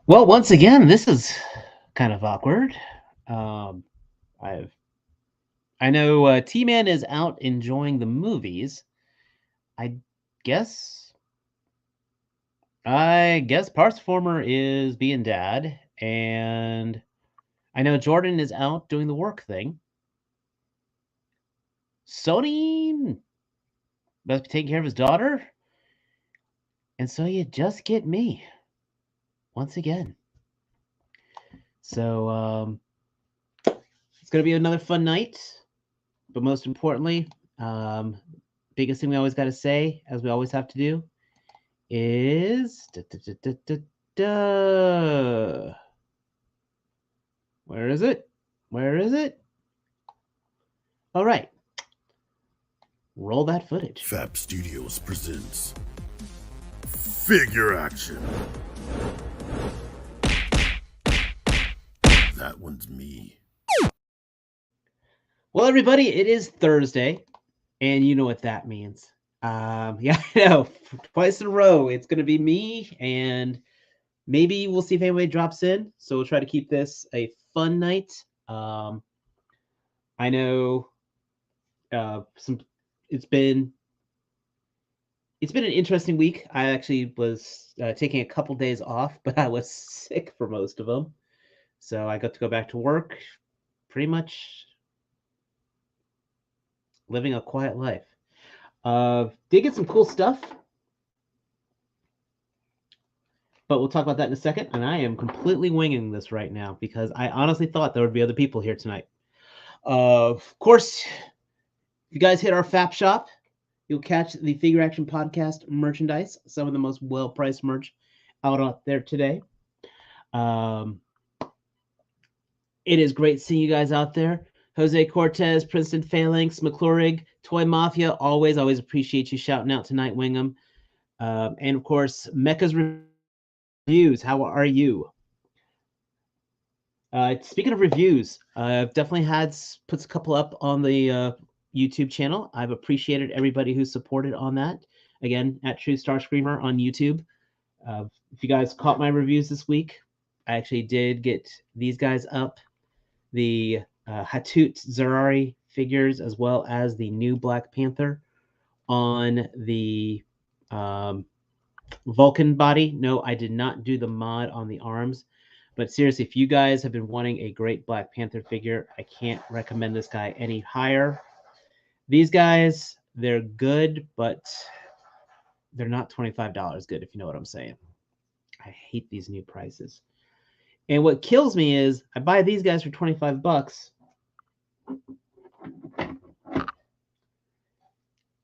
Well, once again, this is kind of awkward. Um, I've I know T-Man is out enjoying the movies. I guess I guess Partsformer is being dad, and I know Jordan is out doing the work thing. Sony must be taking care of his daughter, and so you just get me once again. So it's gonna be another fun night, but most importantly, um, biggest thing we always got to say, as we always have to do, is where is it? Where is it? All right, roll that footage. Fab Studios presents Figure Action. That one's me. Well, everybody, it is Thursday, and you know what that means. Yeah, I know. Twice in a row, it's going to be me, and maybe we'll see if anybody drops in. So we'll try to keep this a fun night. I know some. It's been an interesting week. I actually was taking a couple days off, but I was sick for most of them, so I got to go back to work. Pretty much living a quiet life. Did get some cool stuff, but we'll talk about that in a second. And I am completely winging this right now because I honestly thought there would be other people here tonight. Of course, if you guys hit our FAP shop, you'll catch the Figure Action Podcast merchandise, some of the most well-priced merch out there today. It is great seeing you guys out there. Jose Cortez, Princeton Phalanx, McClurig, Toy Mafia, always appreciate you shouting out tonight, Wingham. And of course, Mecca's Reviews, how are you? Speaking of reviews, I've definitely puts a couple up on the YouTube channel. I've appreciated everybody who supported on that. Again, at Trustarscreamer on YouTube. If you guys caught my reviews this week, I actually did get these guys up. The Hatut Zerari figures, as well as the new Black Panther on the Vulcan body. No, I did not do the mod on the arms. But seriously, if you guys have been wanting a great Black Panther figure, I can't recommend this guy any higher. These guys, they're good, but they're not $25 good, if you know what I'm saying. I hate these new prices. And what kills me is I buy these guys for 25 bucks.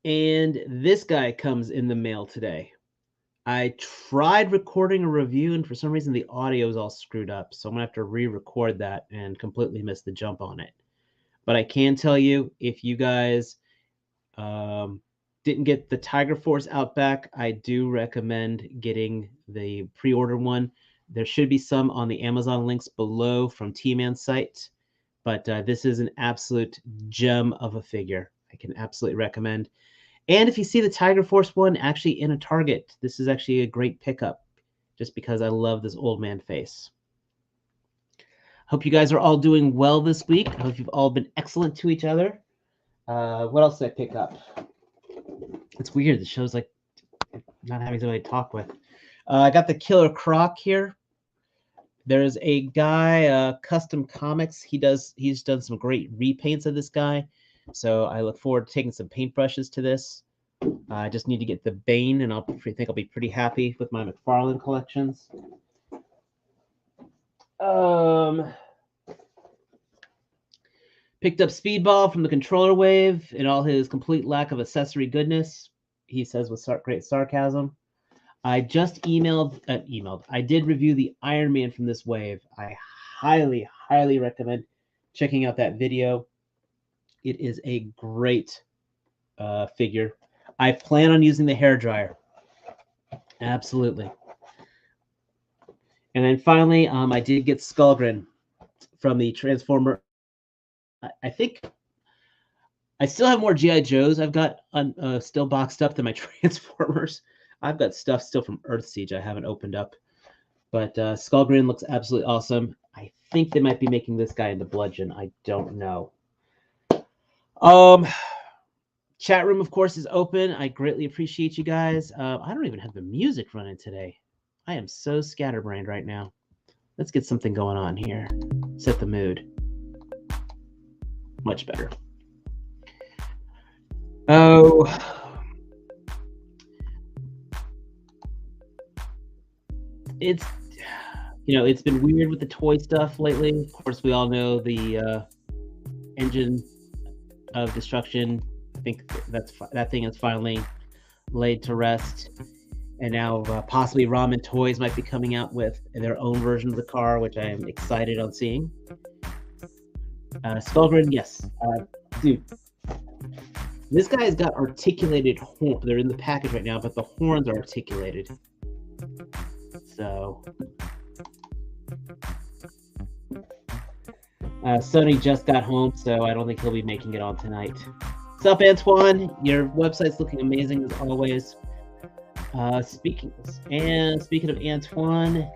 And this guy comes in the mail today. I tried recording a review, and for some reason the audio is all screwed up. So I'm going to have to re-record that and completely miss the jump on it. But I can tell you, if you guys didn't get the Tiger Force Outback, I do recommend getting the pre-order one. There should be some on the Amazon links below from T-Man's site. But this is an absolute gem of a figure. I can absolutely recommend. And if you see the Tiger Force one actually in a Target, this is actually a great pickup just because I love this old man face. Hope you guys are all doing well this week. I hope you've all been excellent to each other. What else did I pick up? It's weird. The show's like not having somebody to talk with. I got the Killer Croc here. There's a guy, Custom Comics. He's done some great repaints of this guy. So I look forward to taking some paintbrushes to this. I just need to get the Bane, and I think I'll be pretty happy with my McFarlane collections. Picked up Speedball from the Controller Wave in all his complete lack of accessory goodness, he says with great sarcasm. I just I did review the Iron Man from this wave. I highly recommend checking out that video. It is a great figure. I plan on using the hairdryer. Absolutely. And then finally, I did get Skullgrin from the Transformer. I think I still have more G.I. Joes I've got still boxed up than my Transformers. I've got stuff still from Earthsiege I haven't opened up. But Skullgrin looks absolutely awesome. I think they might be making this guy into Bludgeon. I don't know. Chat room, of course, is open. I greatly appreciate you guys. I don't even have the music running today. I am so scatterbrained right now. Let's get something going on here. Set the mood. Much better. Oh. It's, it's been weird with the toy stuff lately. Of course, we all know the engine of destruction. I think that thing is finally laid to rest. And now possibly Ramen Toys might be coming out with their own version of the car, which I am excited on seeing. Skullgrin, yes. Dude, this guy's got articulated horns. They're in the package right now, but the horns are articulated. So Sony just got home, so I don't think he'll be making it on tonight. What's up, Antoine? Your website's looking amazing as always. Speaking of Antoine,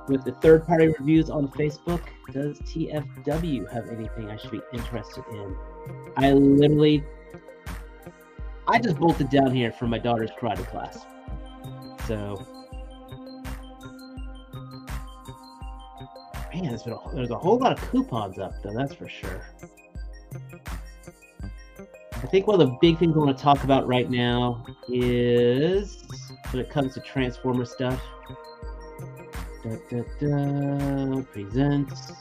with the third-party reviews on Facebook, does TFW have anything I should be interested in? I just bolted down here for my daughter's karate class. So, man, there's a whole lot of coupons up, though, that's for sure. I think one of the big things I want to talk about right now is when it comes to Transformer stuff. Presents.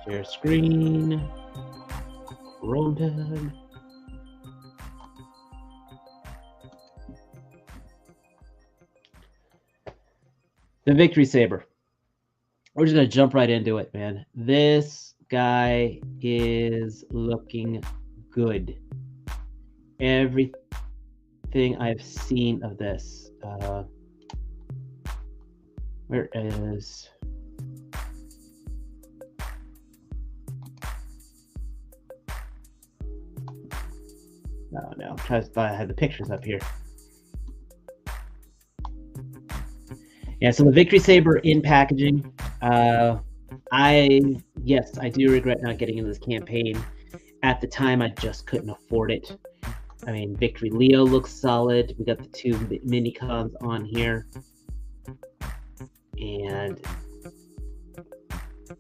Share screen. Chrome tag. The Victory Saber. We're just going to jump right into it, man. This guy is looking good. Everything I've seen of this. Where is... No. I thought I had the pictures up here. Yeah, so the Victory Saber in packaging. I do regret not getting into this campaign. At the time, I just couldn't afford it. I mean, Victory Leo looks solid. We got the two mini-cons on here. And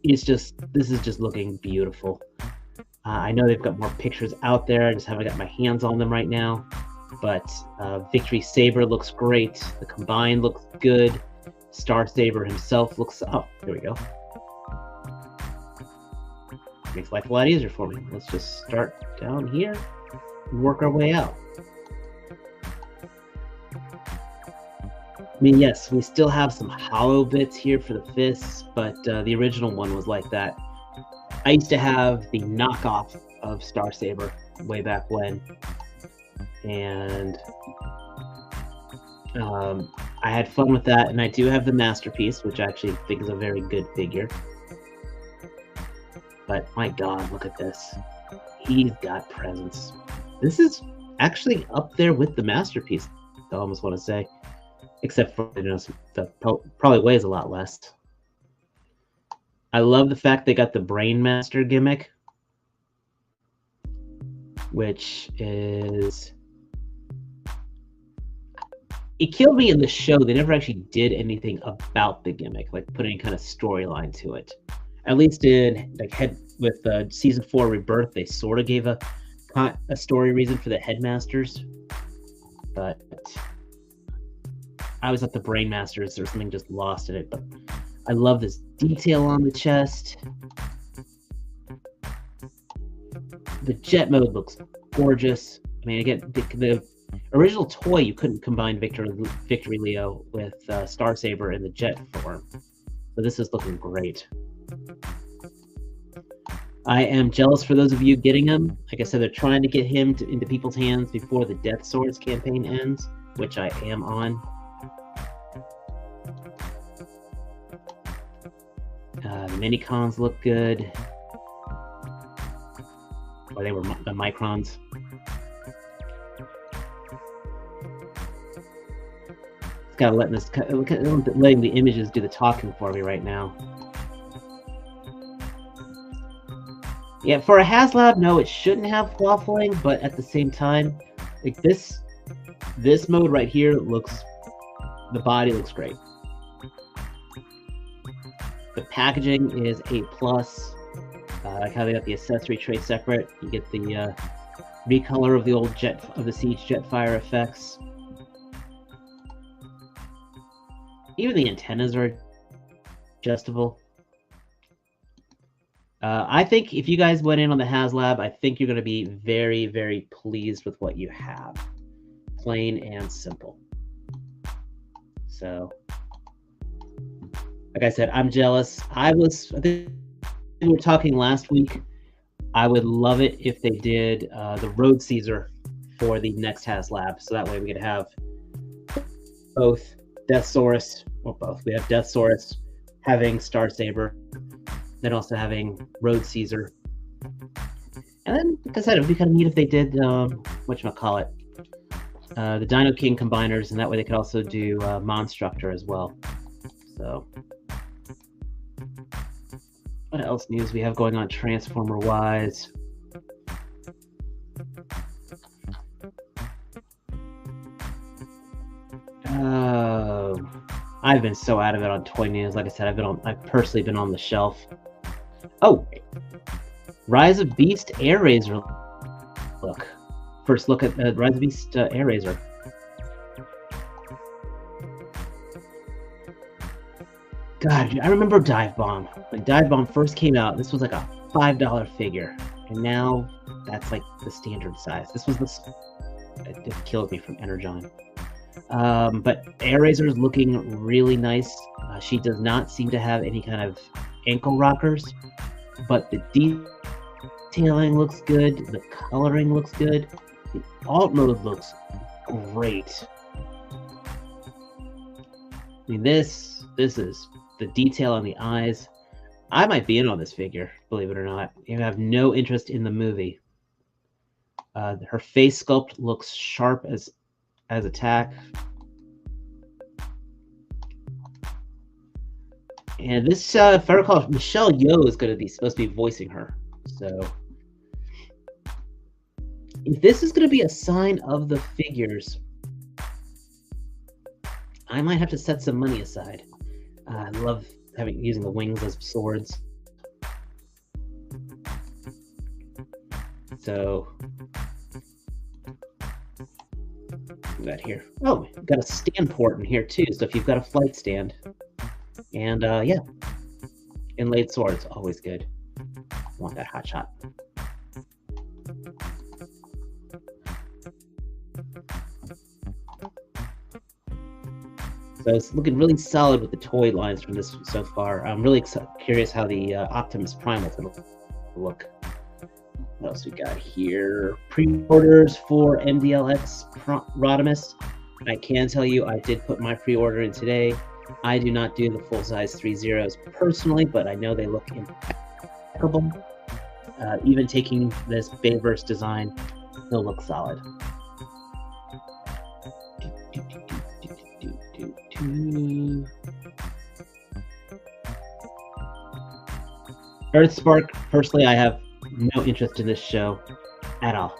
this is just looking beautiful. I know they've got more pictures out there. I just haven't got my hands on them right now. But Victory Saber looks great. The Combine looks good. Star Saber himself looks... Oh, there we go. Makes life a lot easier for me. Let's just start down here and work our way out. I mean, yes, we still have some hollow bits here for the fists, but the original one was like that. I used to have the knockoff of Star Saber way back when, and I had fun with that, and I do have the Masterpiece, which I actually think is a very good figure. But my God, look at this. He's got presence. This is actually up there with the Masterpiece, I almost want to say. Except for, that probably weighs a lot less. I love the fact they got the Brainmaster gimmick, which is... It killed me in the show. They never actually did anything about the gimmick, like put any kind of storyline to it. At least in with season 4 Rebirth, they sort of gave a story reason for the headmasters, but I was at the Brainmasters. There's something just lost in it, but I love this detail on the chest. The jet mode looks gorgeous. I mean, again, the original toy, you couldn't combine Victory Leo with Star Saber in the jet form. So this is looking great. I am jealous for those of you getting him. Like I said, they're trying to get him into people's hands before the Death Swords campaign ends, which I am on. The mini-cons look good. Or they were the microns. It's kind of letting the images do the talking for me right now. Yeah, for a HasLab, no, it shouldn't have waffling, but at the same time, like this mode right here the body looks great. The packaging is A+. I like how they got the accessory tray separate. You get the recolor of the old the Siege Jetfire effects. Even the antennas are adjustable. I think if you guys went in on the HasLab, I think you're going to be very, very pleased with what you have. Plain and simple. So, like I said, I'm jealous. I think we were talking last week. I would love it if they did the Road Caesar for the next HasLab. So that way we could have both Deathsaurus, well, both. We have Deathsaurus having Star Saber, then also having Road Caesar. And then, like I said, it would be kind of neat if they did, whatchamacallit, the Dino King combiners, and that way they could also do Monstructor as well. So, what else news we have going on Transformer-wise? I've been so out of it on toy news. Like I said, I've personally been on the shelf. Oh, Rise of Beast Airazor. Look, first look at Rise of Beast Airazor. God, I remember Dive Bomb. When Dive Bomb first came out, this was like a $5 figure, and now that's like the standard size. This was it killed me from Energon. But Airazor is looking really nice. She does not seem to have any kind of ankle rockers, but the detailing looks good. The coloring looks good. The alt mode looks great. I mean, this is the detail on the eyes. I might be in on this figure, believe it or not. You have no interest in the movie. Her face sculpt looks sharp as attack. And this, if I recall, Michelle Yeoh is supposed to be voicing her. So, if this is going to be a sign of the figures, I might have to set some money aside. I love using the wings as swords. So, we got here. Oh, we've got a stand port in here too. So if you've got a flight stand, and yeah, inlaid swords, always good. Want that hot shot. So it's looking really solid with the toy lines from this so far. I'm really curious how the Optimus Prime will look. What else we got here? Pre-orders for MDLX Rodimus. I can tell you I did put my pre-order in today. I do not do the full-size 3.0s personally, but I know they look impeccable. Even taking this Bayverse design, they'll look solid. Earthspark, personally, I have no interest in this show at all.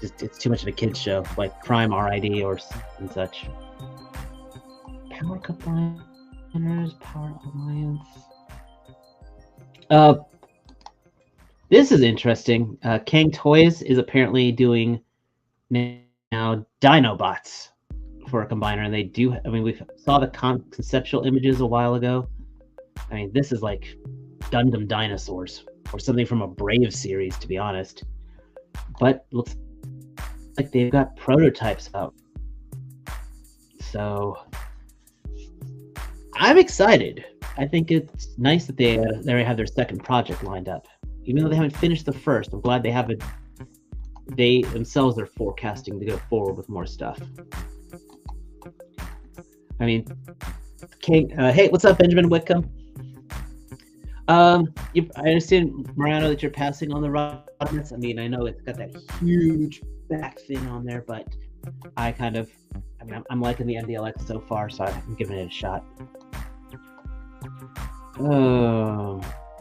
It's too much of a kids show, like Prime RID and such. Power Combiners, Power Alliance. This is interesting. Kang Toys is apparently doing now Dinobots for a combiner, and they do. I mean, we saw the conceptual images a while ago. I mean, this is like Gundam dinosaurs or something from a Brave series, to be honest. But looks like they've got prototypes out. So I'm excited. I think it's nice that they have their second project lined up. Even though they haven't finished the first, I'm glad they themselves are forecasting to go forward with more stuff. I mean, hey, what's up, Benjamin Wickham? I understand, Mariano, that you're passing on the Rodimus. I mean, I know it's got that huge back fin on there, but I I mean, I'm liking the MDLX so far, so I'm giving it a shot.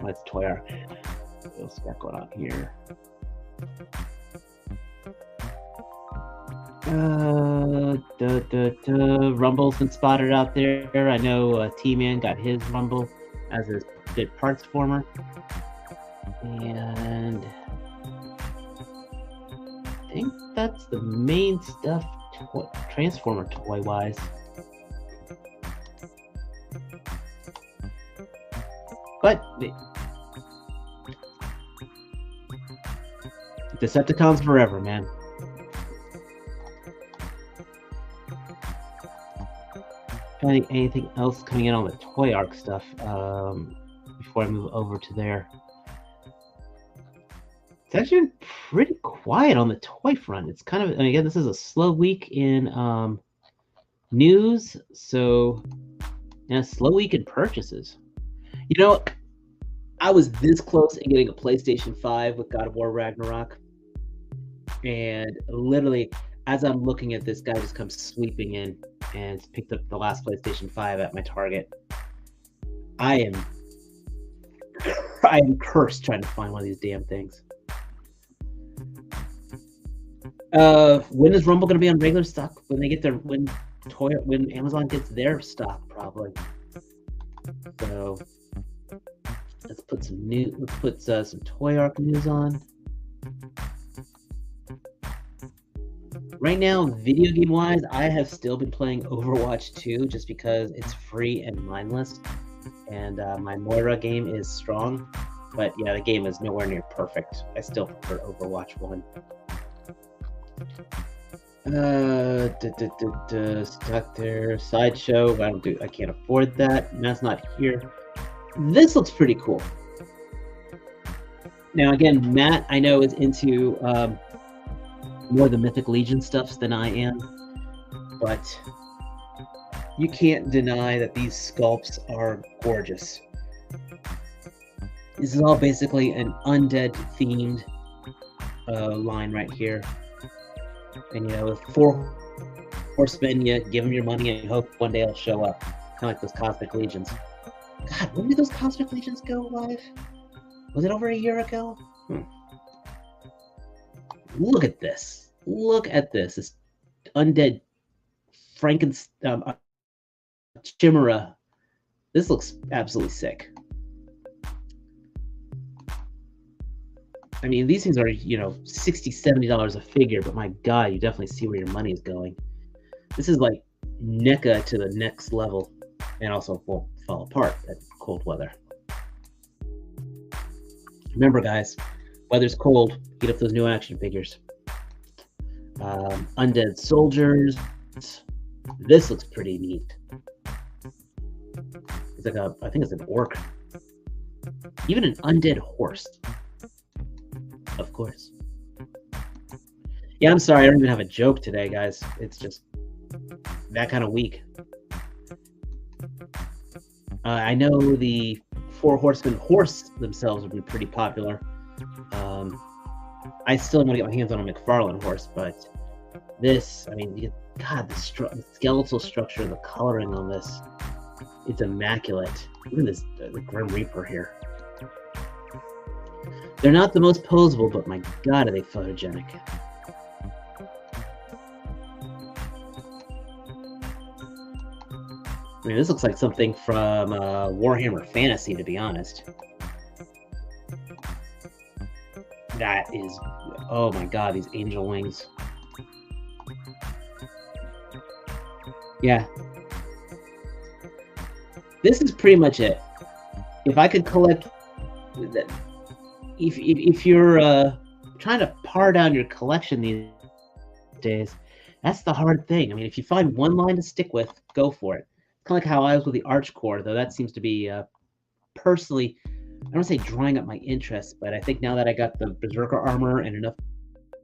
Let's toy arc. What else got going on here? Rumble's been spotted out there. I know T-Man got his Rumble, as did Partsformer. And I think that's the main stuff Transformer toy-wise. But Decepticons forever, man. Anything else coming in on the toy arc stuff before I move over to there? It's actually been pretty quiet on the toy front. It's kind of, and again, this is a slow week in news, so yeah, slow week in purchases. You know, I was this close in getting a PlayStation 5 with God of War Ragnarok, and literally, as I'm looking at this, guy just comes sweeping in and picked up the last PlayStation 5 at my Target. I am cursed trying to find one of these damn things. When is Rumble going to be on regular stock? When they get their when Amazon gets their stock, probably. So let's put some toy arc news on. Right now, video game wise, I have still been playing Overwatch 2 just because it's free and mindless, and my Moira game is strong. But yeah, the game is nowhere near perfect. I still prefer Overwatch 1. Stuck there. Sideshow. I can't afford that. That's not here. This looks pretty cool. Now again, Matt, I know, is into more the Mythic Legion stuff than I am, but you can't deny that these sculpts are gorgeous. This is all basically an undead themed line right here. And you know, with 4 horsemen, you give them your money and hope one day it'll show up. Kind of like those Cosmic Legions. God, when did those Cosmic Legions go live? Was it over a year ago? Look at this. Look at this. This undead Frankenstein Chimera. This looks absolutely sick. I mean, these things are, you know, $60, $70 a figure, but my God, you definitely see where your money is going. This is like NECA to the next level, and also won't fall apart at cold weather. Remember, guys, weather's cold. Heat up those new action figures. Undead soldiers. This looks pretty neat. It's like I think it's an orc. Even an undead horse. Of course. Yeah, I'm sorry, I don't even have a joke today, guys. It's just that kind of week. I know the 4 Horsemen horse themselves would be pretty popular. I still want to get my hands on a McFarlane horse, but this, I mean, God, the skeletal structure, the coloring on this, it's immaculate. Look at this, the Grim Reaper here. They're not the most posable, but my God, are they photogenic. I mean, this looks like something from Warhammer Fantasy, to be honest. That is, oh my God, these angel wings. Yeah. This is pretty much it. If I could collect... If you're trying to par down your collection these days, that's the hard thing. I mean, if you find one line to stick with, go for it. Kind of like how I was with the Arch Core, though that seems to be personally, I don't want to say drawing up my interest, but I think now that I got the Berserker armor and enough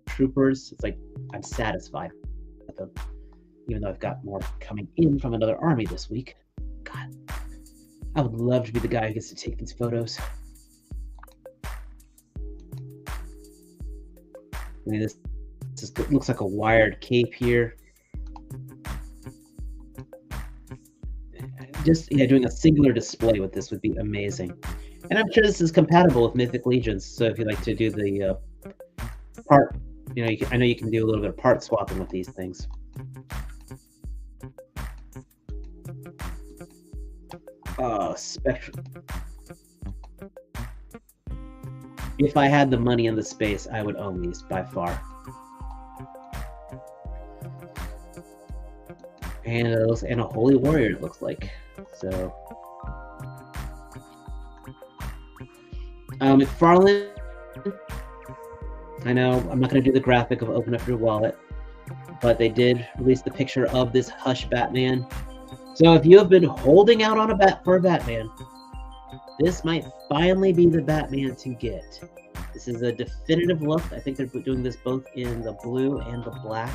troopers, it's like I'm satisfied with them. Even though I've got more coming in from another army this week. God, I would love to be the guy who gets to take these photos. I mean, this looks like a wired cape here. just doing a singular display with this would be amazing. And I'm sure this is compatible with Mythic Legions. So if you like to do the part, I know you can do a little bit of part swapping with these things. Spectrum. If I had the money and the space, I would own these by far. And a Holy Warrior, it looks like. So, McFarlane. I know I'm not going to do the graphic of open up your wallet, but they did release the picture of this Hush Batman. So if you have been holding out on for a Batman, this might finally be the Batman to get. This is a definitive look. I think they're doing this both in the blue and the black.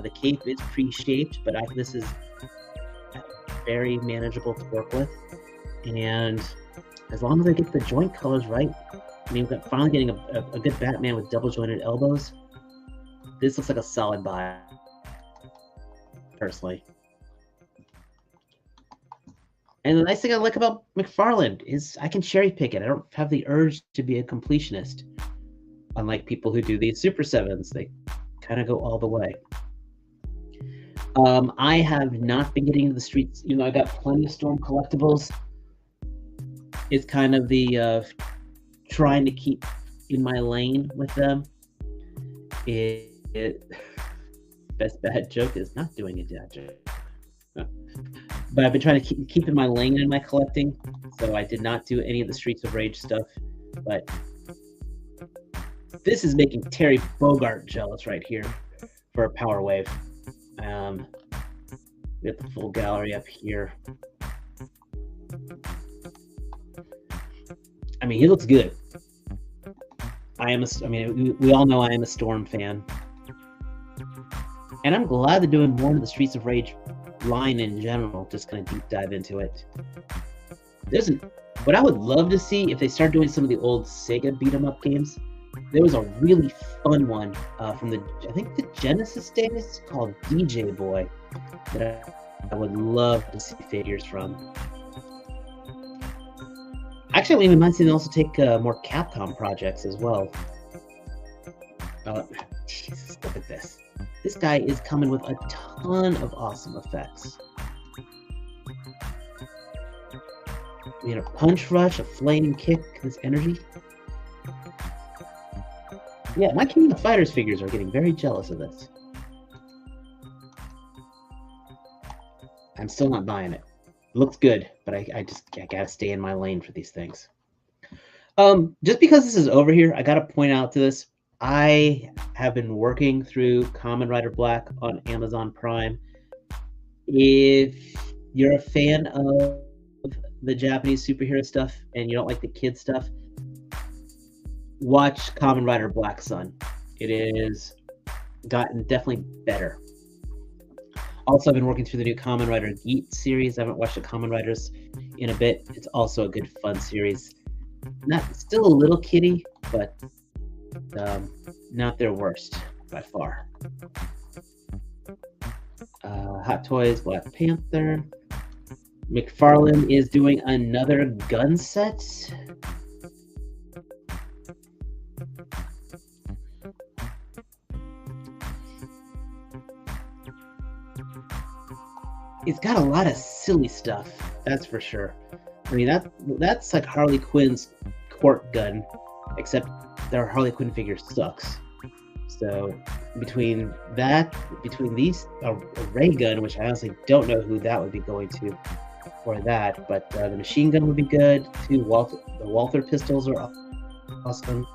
The cape is pre-shaped, but this is very manageable to work with. And as long as I get the joint colors right, I mean, we're finally getting a good Batman with double jointed elbows. This looks like a solid buy, personally. And the nice thing I like about McFarlane is I can cherry pick it. I don't have the urge to be a completionist. Unlike people who do these Super 7s, they kind of go all the way. I have not been getting into the streets. I got plenty of Storm collectibles. It's kind of the trying to keep in my lane with them. Best bad joke is not doing a dad joke. But I've been trying to keep in my lane in my collecting, so I did not do any of the Streets of Rage stuff. But this is making Terry Bogard jealous right here for a Power Wave. We have the full gallery up here. I mean, he looks good. We all know I am a Storm fan. And I'm glad they're doing more of the Streets of Rage line in general, just kind of deep dive into it. What I would love to see if they start doing some of the old Sega beat 'em up games. There was a really fun one from I think the Genesis days called DJ Boy that I would love to see figures from. Actually, I wouldn't mind seeing them also take more Capcom projects as well. Jesus, look at this. This guy is coming with a ton of awesome effects. A punch rush, a flaming kick, this energy. Yeah, my King of Fighters figures are getting very jealous of this. I'm still not buying it. It looks good, but I gotta stay in my lane for these things. Just because this is over here, I gotta point out to this. I have been working through Kamen Rider Black on Amazon Prime. If you're a fan of the Japanese superhero stuff and you don't like the kid stuff, watch Kamen Rider Black Sun. It is gotten definitely better. Also, I've been working through the new Kamen Rider Geet series. I haven't watched the Kamen Riders in a bit. It's also a good fun series. Still a little kiddie, but not their worst by far. Hot Toys Black Panther. McFarlane is doing another gun set. It's got a lot of silly stuff, that's for sure. I mean, that's like Harley Quinn's court gun, except their Harley Quinn figure sucks. So between these, a ray gun, which I honestly don't know who that would be going to for that, but the machine gun would be good too. The Walther pistols are awesome.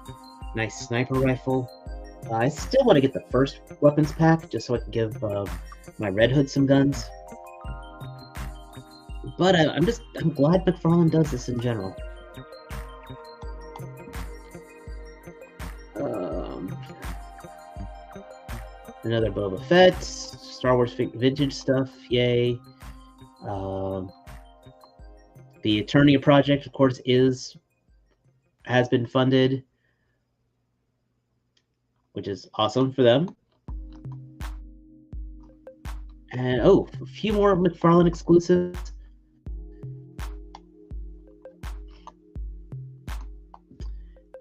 Nice sniper rifle. I still want to get the first weapons pack just so I can give my Red Hood some guns. But I'm glad McFarlane does this in general. Another Boba Fett, Star Wars vintage stuff, yay. The Eternia project, of course, has been funded, which is awesome for them. And a few more McFarlane exclusives.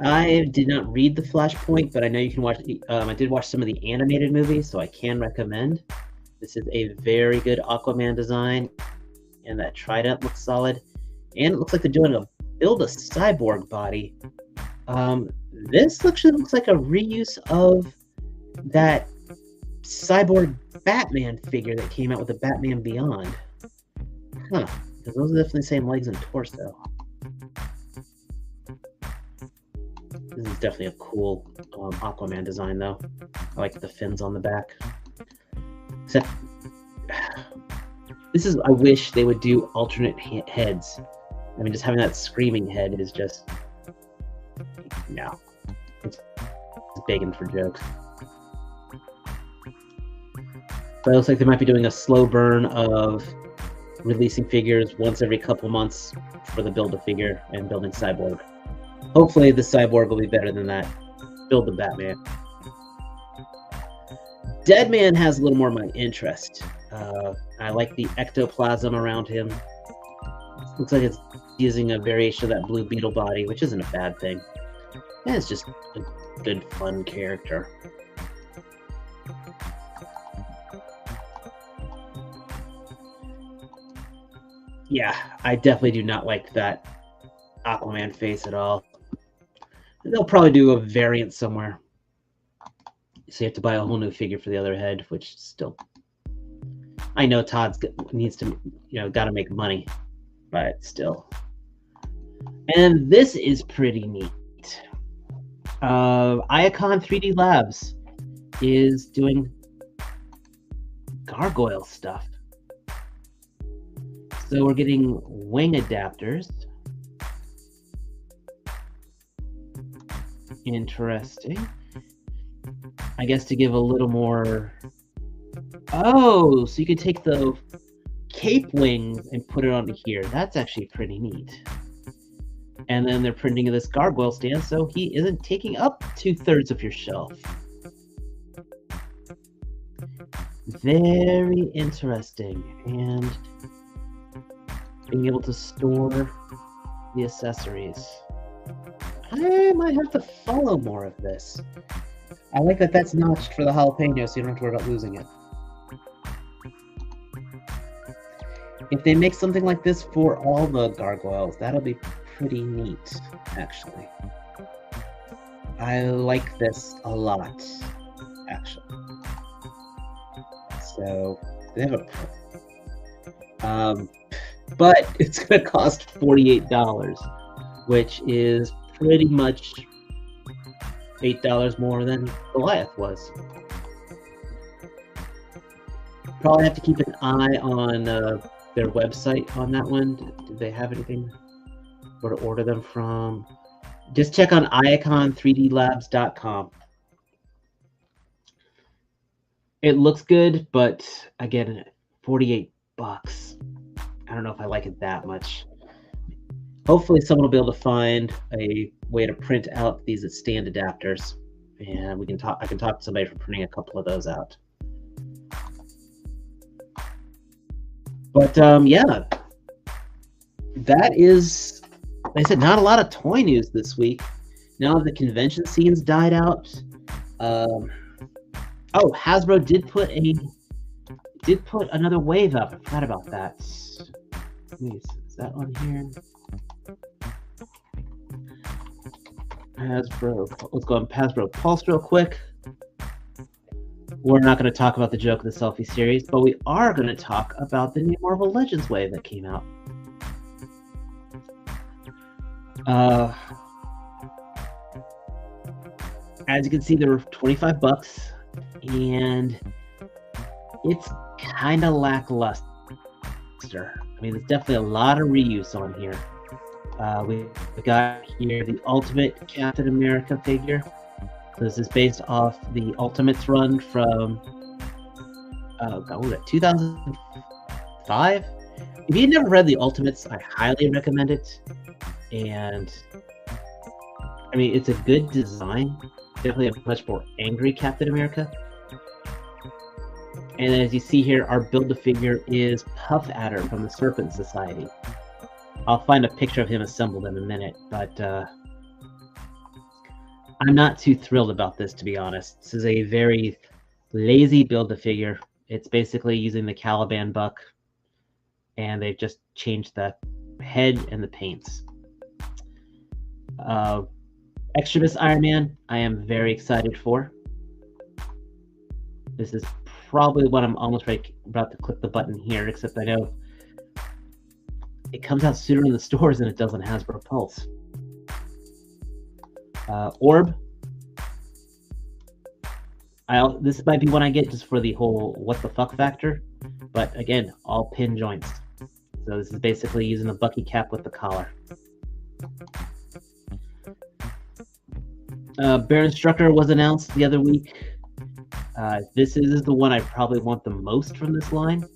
I did not read the Flashpoint, but I know you can watch. I did watch some of the animated movies, so I can recommend. This is a very good Aquaman design, and that trident looks solid. And it looks like they're doing a build a cyborg body. This actually looks like a reuse of that cyborg Batman figure that came out with the Batman Beyond. Huh, because those are definitely the same legs and torso. This is definitely a cool Aquaman design, though. I like the fins on the back. Except, I wish they would do alternate heads. I mean, just having that screaming head is just, no. It's begging for jokes. But it looks like they might be doing a slow burn of releasing figures once every couple months for the Build-A-Figure and building Cyborg. Hopefully the Cyborg will be better than that. Build the Batman. Deadman has a little more of my interest. I like the ectoplasm around him. Looks like it's using a variation of that Blue Beetle body, which isn't a bad thing. Yeah, it's just a good, fun character. Yeah, I definitely do not like that Aquaman face at all. They'll probably do a variant somewhere. So you have to buy a whole new figure for the other head, which still... I know Todd's needs to, gotta make money, but still. And this is pretty neat. Iacon 3D Labs is doing gargoyle stuff. So we're getting wing adapters. Interesting. I guess to give a little more... Oh, so you could take the cape wings and put it onto here. That's actually pretty neat. And then they're printing this gargoyle stand, so he isn't taking up 2/3 of your shelf. Very interesting. And being able to store the accessories. I might have to follow more of this. I like that that's notched for the jalapeno, so you don't have to worry about losing it. If they make something like this for all the gargoyles, that'll be pretty neat, actually. I like this a lot, actually. So, they have a... but it's going to cost $48, which is pretty much $8 more than Goliath was. Probably have to keep an eye on their website on that one. Do they have anything where to order them from? Just check on iacon3dlabs.com. It looks good, but again, $48. I don't know if I like it that much. Hopefully someone will be able to find a way to print out these stand adapters, and we can talk. I can talk to somebody for printing a couple of those out. But yeah, that is, like I said, not a lot of toy news this week. Now the convention scene's died out. Oh, Hasbro did put another wave up. I forgot about that. Is that on here? Hasbro. Let's go on Hasbro Pulse real quick. We're not going to talk about the joke of the selfie series, but we are going to talk about the new Marvel Legends wave that came out. As you can see, they were $25, and it's kind of lackluster. I mean, there's definitely a lot of reuse on here. We got here the Ultimate Captain America figure. So this is based off the Ultimates run from, what was it, 2005? If you've never read the Ultimates, I highly recommend it. And, I mean, it's a good design. Definitely a much more angry Captain America. And as you see here, our Build-A-Figure is Puff Adder from the Serpent Society. I'll find a picture of him assembled in a minute, but it's I'm not too thrilled about this, to be honest. This is a very lazy Build-A-Figure. It's basically using the Caliban buck, and they've just changed the head and the paints. Extravus Iron Man, I am very excited for. This is probably what I'm almost about to click the button here, except I know it comes out sooner in the stores than it does on Hasbro Pulse. Orb. This might be one I get just for the whole what the fuck factor, but again, all pin joints. So this is basically using the Bucky cap with the collar. Baron Strucker was announced the other week. This is the one I probably want the most from this line,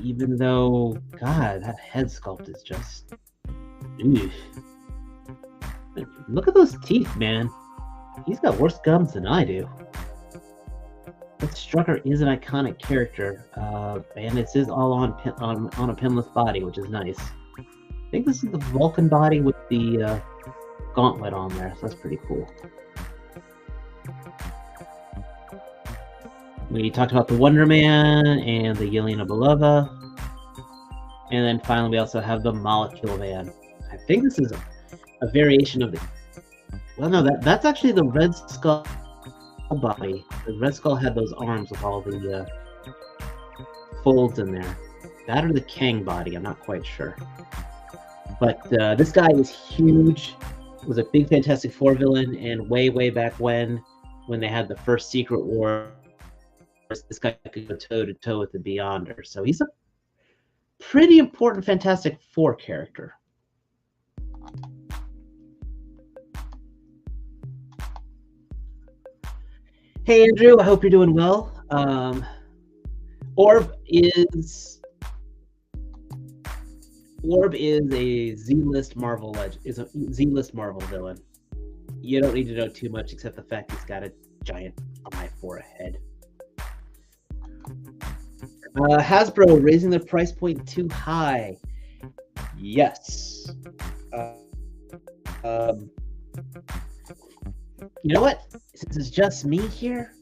even though, God, that head sculpt is just... Oof. Look at those teeth, man. He's got worse gums than I do. But Strucker is an iconic character, and this is all on a pinless body, which is nice. I think this is the Vulcan body with the gauntlet on there, so that's pretty cool. We talked about the Wonder Man and the Yelena Belova. And then finally we also have the Molecule Man. I think this is a variation of the... Well, no, that's actually the Red Skull body. The Red Skull had those arms with all the folds in there. That or the Kang body, I'm not quite sure. But this guy is huge. Was a big Fantastic Four villain, and way back when they had the first Secret War, this guy could go toe-to-toe with the Beyonder. So he's a pretty important Fantastic Four character. Hey Andrew, I hope you're doing well. Orb is a Z-list Marvel villain. You don't need to know too much except the fact he's got a giant eye for a head. Hasbro raising the price point too high. Yes. You know what? Since it's just me here,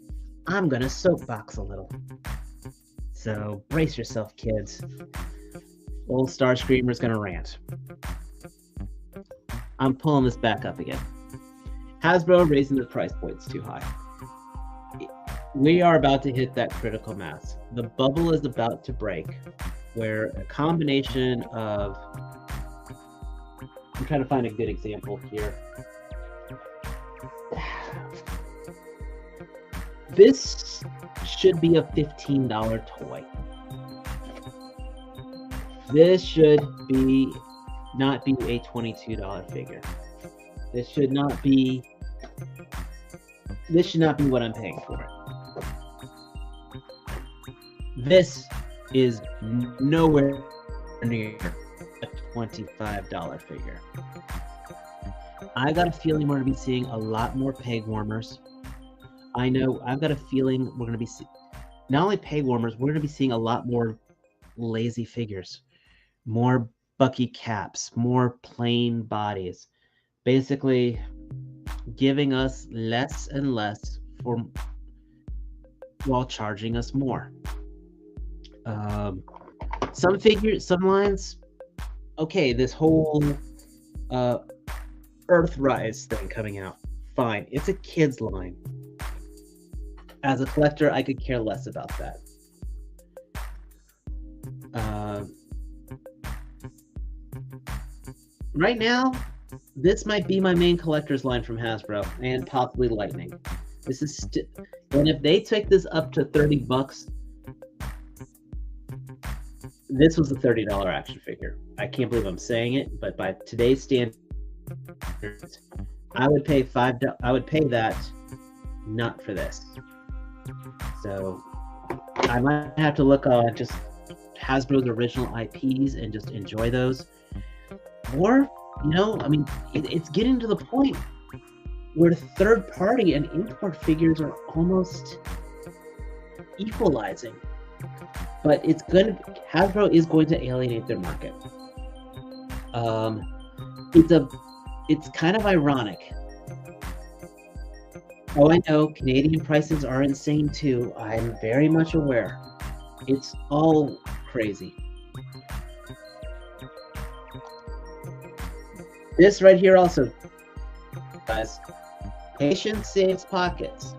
I'm gonna soapbox a little. So brace yourself, kids. Old Starscreamer's gonna rant. I'm pulling this back up again. Hasbro raising the price points too high. We are about to hit that critical mass. The bubble is about to break, where a combination of... I'm trying to find a good example here. This should be a $15 toy. This should not be a $22 figure. This should not be what I'm paying for it. This is nowhere near a $25 figure. I got a feeling we're going to be seeing a lot more peg warmers. I've got a feeling we're going to be not only peg warmers, we're going to be seeing a lot more lazy figures, more Bucky caps, more plain bodies, basically giving us less and less while charging us more. Some lines, okay, this whole Earthrise thing coming out, fine, it's a kid's line. As a collector, I could care less about that. Right now, this might be my main collector's line from Hasbro, and possibly Lightning. This is and if they take this up to $30, this was a $30 action figure. I can't believe I'm saying it, but by today's standards, I would pay that, not for this. So I might have to look on just Hasbro's original IPs and just enjoy those. Or, it's getting to the point where third-party and import figures are almost equalizing. But Hasbro is going to alienate their market. It's kind of ironic Oh, I know. Canadian prices are insane too. I'm very much aware. It's all crazy. This right here also, guys. Patience saves pockets.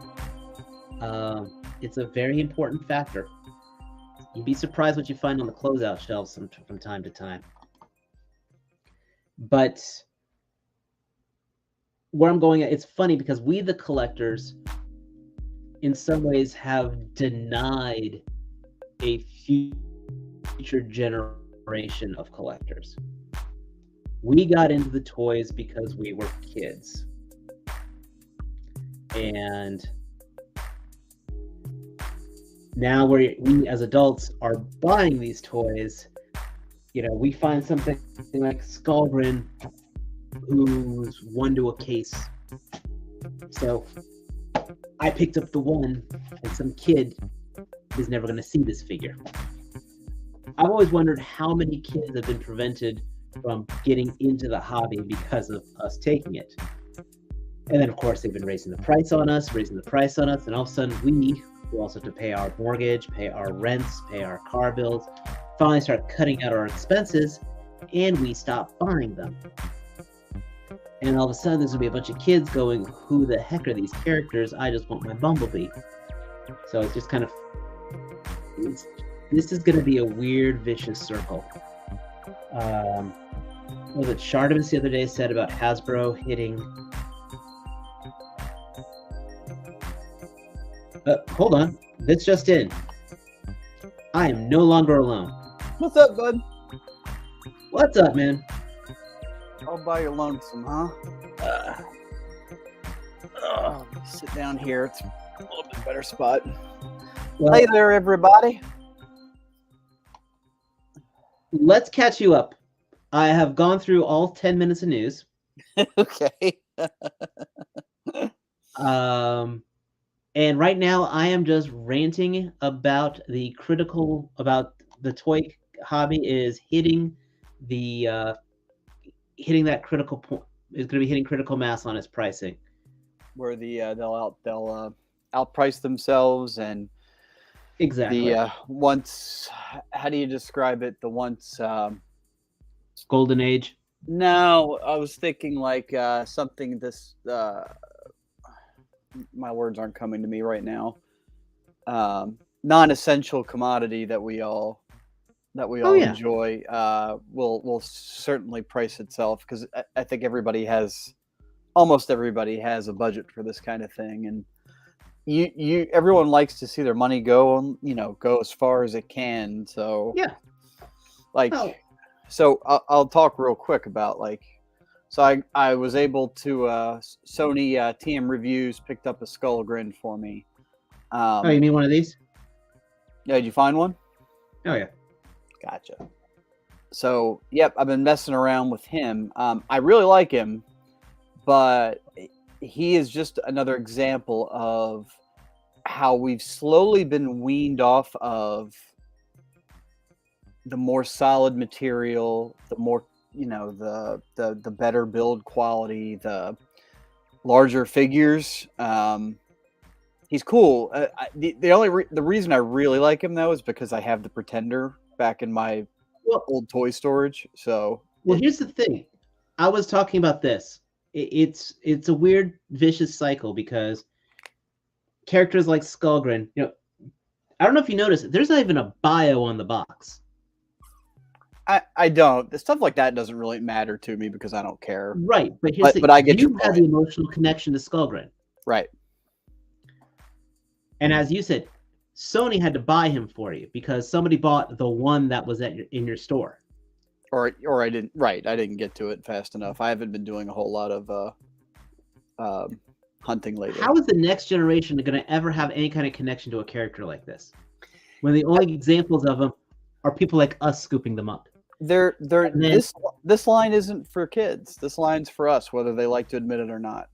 It's a very important factor. You'd be surprised what you find on the closeout shelves from time to time. But where I'm going at, it's funny because we, the collectors, in some ways have denied a future generation of collectors. We got into the toys because we were kids. And now we as adults are buying these toys. You know, we find something like Skullgrin, who's one to a case. So I picked up the one, and some kid is never going to see this figure. I've always wondered how many kids have been prevented from getting into the hobby because of us taking it. And then, of course, they've been raising the price on us, and all of a sudden we also have to pay our mortgage, pay our rents, pay our car bills, finally start cutting out our expenses, and we stop buying them. And all of a sudden, there's going to be a bunch of kids going, who the heck are these characters? I just want my Bumblebee. So it's just kind of... this is going to be a weird, vicious circle. What was it Shardimus the other day said about Hasbro hitting... hold on. This just in. I am no longer alone. What's up, bud? What's up, man? All by your lonesome, huh? Sit down here. It's a little bit better spot. Well, hey there, everybody. Let's catch you up. I have gone through all 10 minutes of news. Okay. And right now I am just ranting about the toy hobby is hitting that critical point. Is going to be hitting critical mass on its pricing. Where they'll outprice themselves and exactly once, how do you describe it? The once golden age. No, I was thinking like something this. My words aren't coming to me right now. Non-essential commodity that we all enjoy will certainly price itself, because I think almost everybody has a budget for this kind of thing, and everyone likes to see their money go as far as it can. So yeah, so I'll talk real quick about So I was able to Sony TM Reviews picked up a Skullgrin for me. Oh, you mean one of these? Yeah, did you find one? Oh yeah. Gotcha. So yep, I've been messing around with him. I really like him, but he is just another example of how we've slowly been weaned off of the more solid material, the more the better build quality, the larger figures. He's cool. The reason I really like him though is because I have the Pretender back in my old toy storage. So here's the thing. I was talking about this. It's a weird vicious cycle because characters like Skullgrin, I don't know if you noticed, there's not even a bio on the box. I don't. The stuff like that doesn't really matter to me because I don't care. Right, but I get you have the emotional connection to Skullgrin. Right. And as you said, Sony had to buy him for you because somebody bought the one that was in your store. Or I didn't. Right, I didn't get to it fast enough. I haven't been doing a whole lot of hunting lately. How is the next generation going to ever have any kind of connection to a character like this, when the only examples of them are people like us scooping them up? This line isn't for kids. This line's for us, whether they like to admit it or not.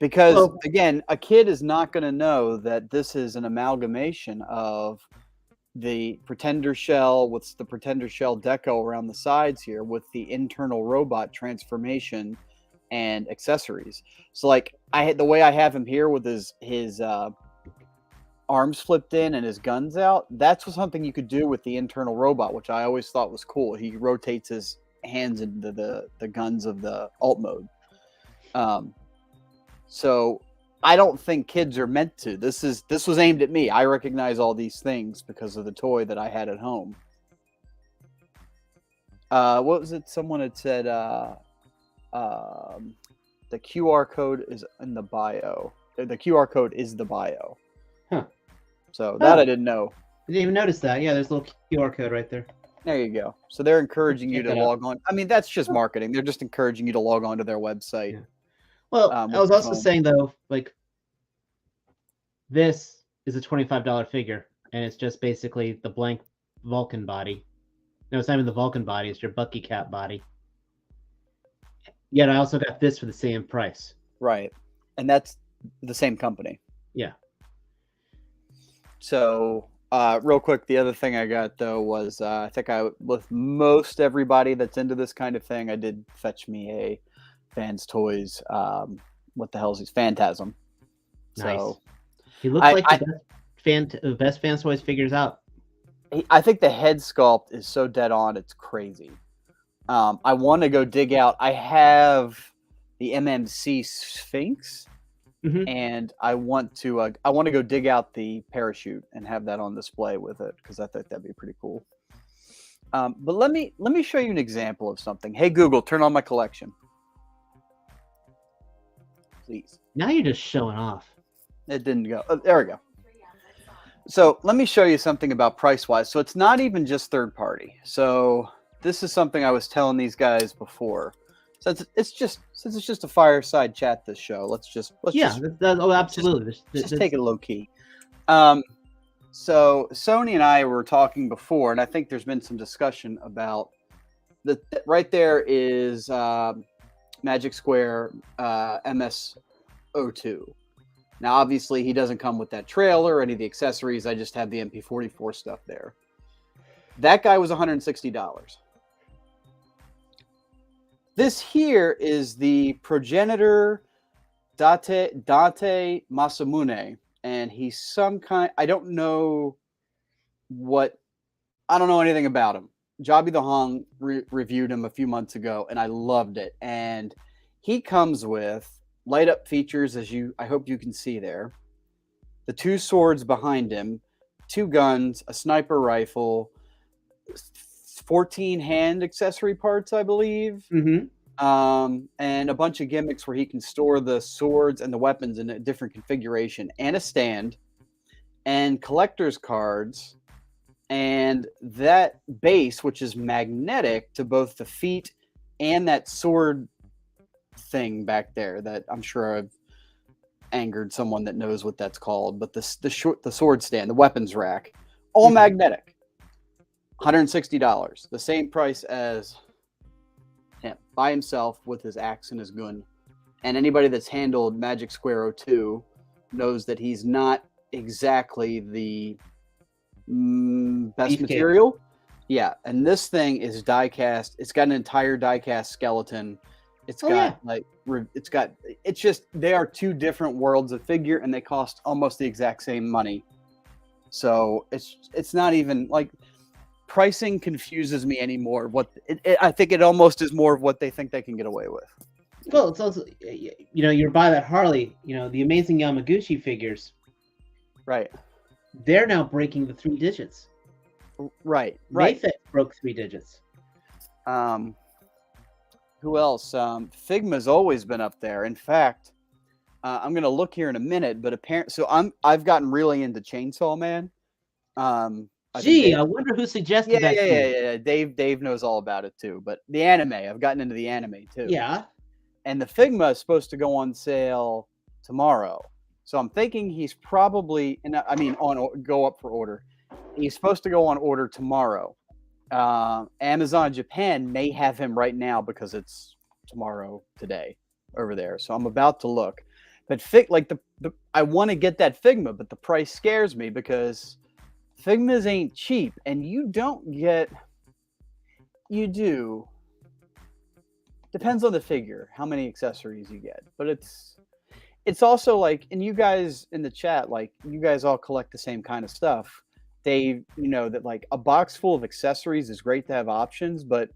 Because again, a kid is not going to know that this is an amalgamation of the Pretender shell with the Pretender shell deco around the sides here, with the internal robot transformation and accessories. So like the way I have him here with his arms flipped in and his guns out, that's something you could do with the internal robot, which I always thought was cool. He rotates his hands into the guns of the alt mode. So I don't think kids are meant to. This was aimed at me. I recognize all these things because of the toy that I had at home. What was it? Someone had said the QR code is in the bio. The QR code is the bio. Huh. So that I didn't know. I didn't even notice that. Yeah, there's a little QR code right there. There you go. So they're encouraging you to log on. I mean, that's just marketing. They're just encouraging you to log on to their website. Yeah. Well, I was also saying, though, like, this is a $25 figure, and it's just basically the blank Vulcan body. No, it's not even the Vulcan body. It's your Bucky Cap body. Yet I also got this for the same price. Right. And that's the same company. Yeah. So, real quick, the other thing I got, though, was I think with most everybody that's into this kind of thing, I did fetch me a Fans Toys. What the hell is he? Phantasm. Nice. So, he looks like the best Fans Toys figures out. I think the head sculpt is so dead on, it's crazy. I want to go dig out. I have the MMC Sphinx, and I want to go dig out the parachute and have that on display with it because I think that'd be pretty cool. But let me show you an example of something. Hey Google, turn on my collection, please. Now you're just showing off. It didn't go. Oh, there we go. So let me show you something about price-wise. So it's not even just third party. So this is something I was telling these guys before. Since it's just a fireside chat this show, let's just absolutely. Just take it low key. So Sony and I were talking before, and I think there's been some discussion about right there is Magic Square MS02. Now, obviously, he doesn't come with that trailer or any of the accessories. I just have the MP44 stuff there. That guy was $160. This here is the progenitor Date Masamune, and he's some kind. I don't know anything about him. Jobby the Hung reviewed him a few months ago, and I loved it. And he comes with light up features, I hope you can see there. The 2 swords behind him, 2 guns, a sniper rifle, 14 hand accessory parts, I believe. And a bunch of gimmicks where he can store the swords and the weapons in a different configuration, and a stand, and collector's cards, and that base, which is magnetic to both the feet and that sword thing back there that I'm sure I've angered someone that knows what that's called, but the sword stand, the weapons rack, all magnetic. $160, the same price as him by himself with his axe and his gun. And anybody that's handled Magic Square 02 knows that he's not exactly the best material. Yeah, and this thing is die cast. It's got an entire die cast skeleton. It's they are 2 different worlds of figure, and they cost almost the exact same money. So it's not even like pricing confuses me anymore. I think it almost is more of what they think they can get away with. Well, it's also, you're by that Harley, the amazing Yamaguchi figures. Right. They're now breaking the 3 digits. Right. Mythic broke 3 digits. Who else? Figma's always been up there. In fact, I'm going to look here in a minute, but apparently, I've gotten really into Chainsaw Man. I wonder who suggested that. Yeah. Dave knows all about it too. But the anime, I've gotten into the anime too. Yeah. And the Figma is supposed to go on sale tomorrow. So I'm thinking he's probably, go up for order. He's supposed to go on order tomorrow. Amazon Japan may have him right now because it's today over there. So I'm about to look. But I want to get that Figma, but the price scares me because Figmas ain't cheap, and you do depends on the figure, how many accessories you get. But it's also like, and you guys in the chat, like you guys all collect the same kind of stuff. They, that like a box full of accessories is great to have options, but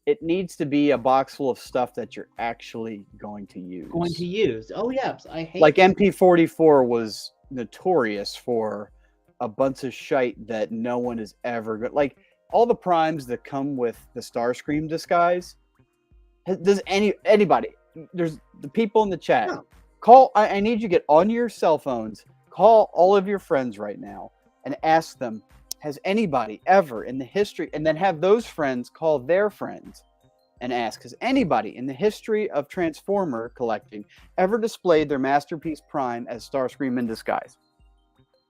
it needs to be a box full of stuff that you're actually going to use. Oh yeah, I hate like MP44 was notorious for a bunch of shite that no one is ever good. Like all the primes that come with the Starscream disguise. Does anybody? There's the people in the chat. No. Call. I need you to get on your cell phones. Call all of your friends right now and ask them, has anybody ever in the history, and then have those friends call their friends and ask, has anybody in the history of Transformer collecting ever displayed their Masterpiece Prime as Starscream in disguise?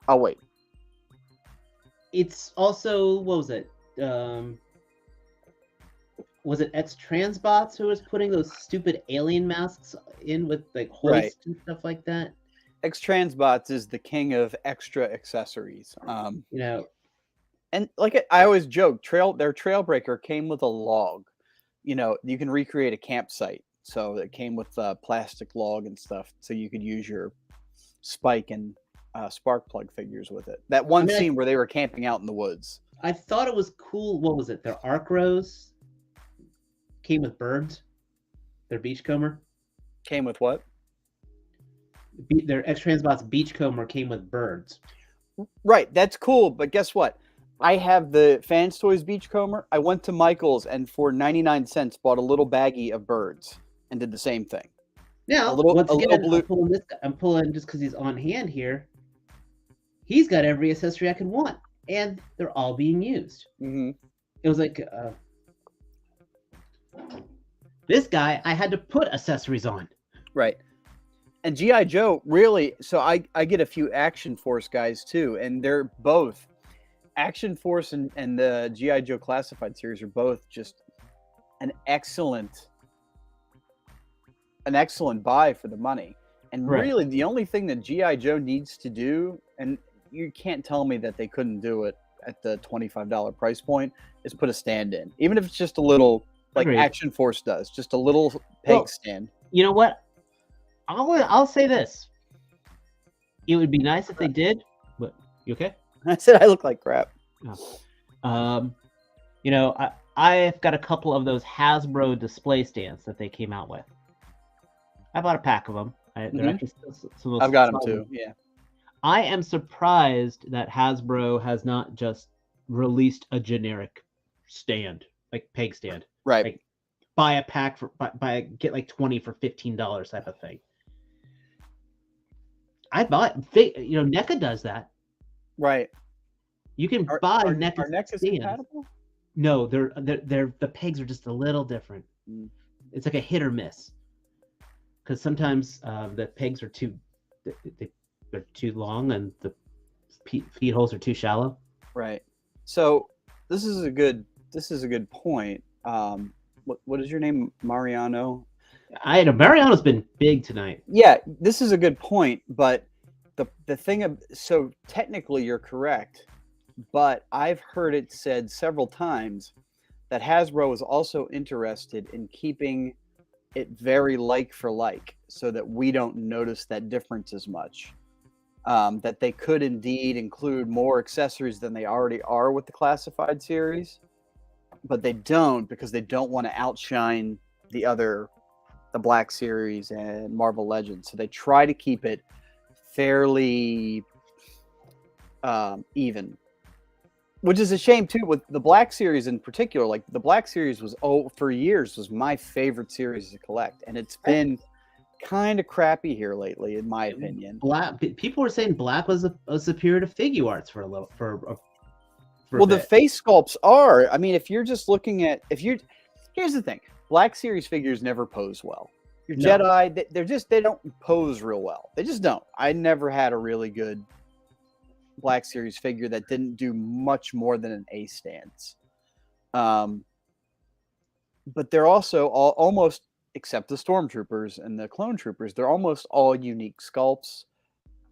I'll wait. It's also, what was it? Was it XTransbots who was putting those stupid alien masks in with like hoist and stuff like that? XTransbots is the king of extra accessories. And like I always joke, their Trailbreaker came with a log. You can recreate a campsite, so it came with a plastic log and stuff, so you could use your Spike and Sparkplug figures with it. That one scene where they were camping out in the woods. I thought it was cool. What was it? Their Arcros came with birds. Their Beachcomber came with what? Their XTransbots Beachcomber came with birds. Right, that's cool. But guess what? I have the Fans Toys Beachcomber. I went to Michael's and for 99 cents bought a little baggie of birds and did the same thing. Yeah, I'm pulling just because he's on hand here. He's got every accessory I could want, and they're all being used. Mm-hmm. It was like this guy, I had to put accessories on. Right. And G.I. Joe, really, so I get a few Action Force guys too, and they're both Action Force and the G.I. Joe Classified series are both just an excellent buy for the money. And really, the only thing that G.I. Joe needs to do, and you can't tell me that they couldn't do it at the $25 price point, is put a stand in. Even if it's just a little, like Action Force does, just a little peg stand. You know what? I'll say this. It would be nice if they did, but you okay? I said I look like crap. Oh. I've got a couple of those Hasbro display stands that they came out with. I bought a pack of them. I've got them too. Yeah. I am surprised that Hasbro has not just released a generic stand, like peg stand. Right. Like, buy a pack get like 20 for $15 type of thing. I bought, NECA does that. Right. You can buy NECA. Are NECAs compatible? No, they're the pegs are just a little different. It's like a hit or miss. Because sometimes the pegs are they're too long and the feed holes are too shallow. Right. So this is a good point. What is your name? Mariano? Mariano's been big tonight. Yeah, this is a good point, but the thing so technically you're correct, but I've heard it said several times that Hasbro is also interested in keeping it very like for like so that we don't notice that difference as much. That they could indeed include more accessories than they already are with the Classified series, but they don't because they don't want to outshine the Black Series and Marvel Legends. So they try to keep it fairly even, which is a shame too with the Black Series in particular. Like the Black Series for years was my favorite series to collect, and it's been kind of crappy here lately, in my opinion. People were saying Black was superior to Figure Arts for the face sculpts are. I mean, if you're just looking at here's the thing. Black Series figures never pose well. Your Jedi, they don't pose real well. They just don't. I never had a really good Black Series figure that didn't do much more than an A stance. But they're also almost, except the Stormtroopers and the Clone Troopers, they're almost all unique sculpts.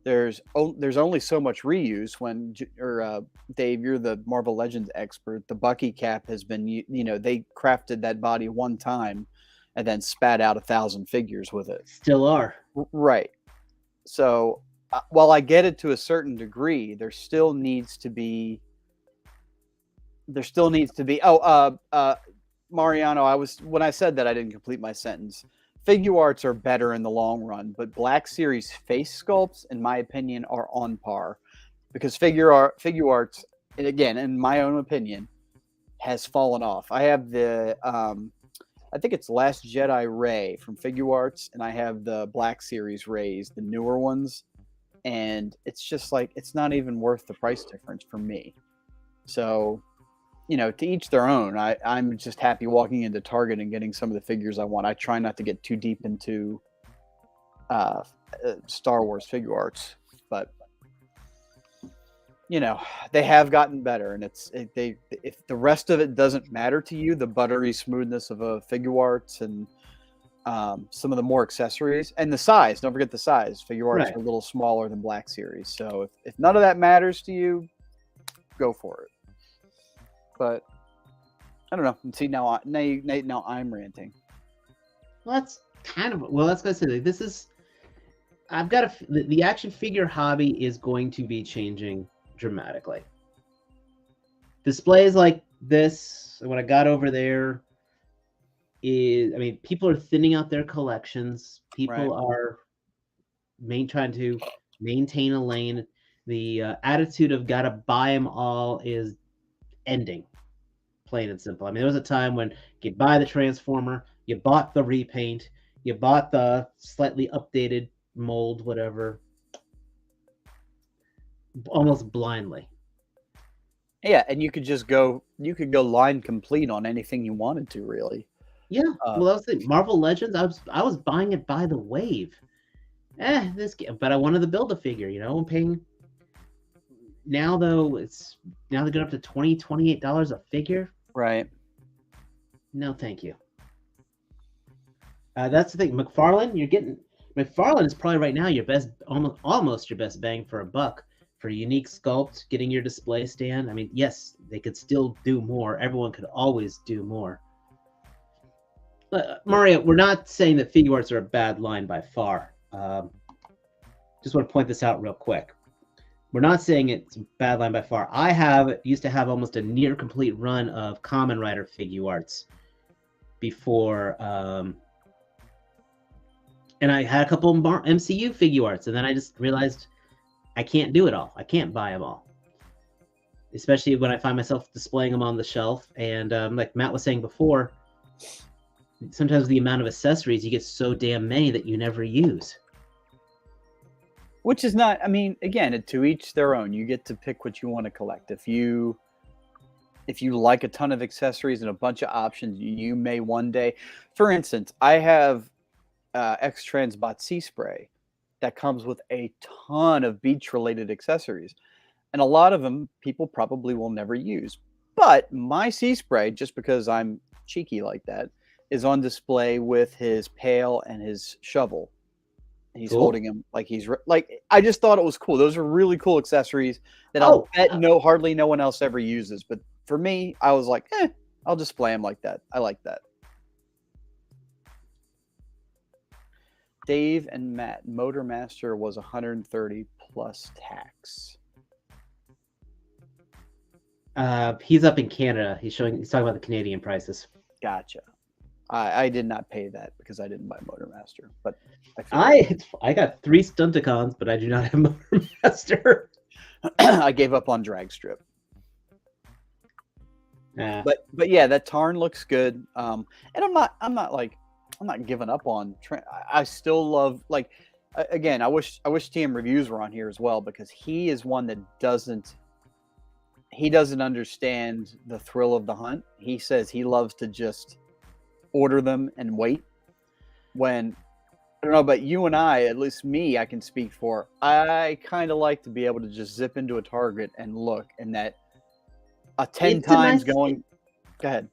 there's only so much reuse when Dave, you're the Marvel Legends expert. The Bucky cap has been, they crafted that body one time and then spat out 1,000 figures with it. Still are. Right. So while I get it to a certain degree, there still needs to be Mariano, when I said that, I didn't complete my sentence. Figure arts are better in the long run, but Black Series face sculpts, in my opinion, are on par, because figure arts, and again, in my own opinion, has fallen off. I have the I think it's Last Jedi Ray from Figure Arts, and I have the Black Series Rays, the newer ones, and it's just like, it's not even worth the price difference for me. So, to each their own. I'm just happy walking into Target and getting some of the figures I want. I try not to get too deep into Star Wars figure arts, but they have gotten better, and if the rest of it doesn't matter to you, the buttery smoothness of a figure arts and some of the more accessories and the size. Don't forget the size. Figure arts are a little smaller than Black Series, so if none of that matters to you, go for it. But I don't know. See, now I'm ranting. Well, that's kind of, well, that's gonna say, like, this is, I've got the action figure hobby is going to be changing dramatically. Displays like this, what I got over there, is, I mean, people are thinning out their collections. People are trying to maintain a lane. The attitude of gotta buy them all is ending, plain and simple. I mean, there was a time when you could buy the Transformer, you bought the repaint, you bought the slightly updated mold, whatever, almost blindly. Yeah, and you could go line complete on anything you wanted to, really. Yeah, well, I was thinking Marvel Legends. I was buying it by the wave. This game, but I wanted to build a figure. I'm paying. Now though, they're going up to $28 a figure. Right. No, thank you. That's the thing. McFarlane is probably right now your best, almost your best bang for a buck for unique sculpt, getting your display stand. I mean, yes, they could still do more. Everyone could always do more. Mario, we're not saying that figure arts are a bad line by far. Just want to point this out real quick. We're not saying it's a bad line by far. I used to have almost a near complete run of Kamen Rider figure arts before, and I had a couple of MCU figure arts, and then I just realized I can't do it all. I can't buy them all, especially when I find myself displaying them on the shelf. And like Matt was saying before, sometimes the amount of accessories, you get so damn many that you never use. Which is not, I mean, again, to each their own. You get to pick what you want to collect. If you like a ton of accessories and a bunch of options, you may one day. For instance, I have ExtraZero Sea Spray that comes with a ton of beach-related accessories. And a lot of them people probably will never use. But my Sea Spray, just because I'm cheeky like that, is on display with his pail and his shovel. He's holding him like I just thought it was cool. Those are really cool accessories that I'll bet hardly no one else ever uses. But for me, I was like, I'll display them like that. I like that. Dave and Matt, Motor Master was 130 plus tax. He's up in Canada. He's talking about the Canadian prices. Gotcha. I did not pay that because I didn't buy Motor Master, but I got 3 Stunticons, but I do not have Motor Master. I gave up on Drag Strip. But yeah, that Tarn looks good. And I'm not giving up on. I still love, like, again. I wish TM Reviews were on here as well, because he is one that doesn't understand the thrill of the hunt. He says he loves to just order them and wait. When, I don't know about you and I, at least me, I can speak for, I kind of like to be able to just zip into a Target and look, and that 10 times going. Go ahead.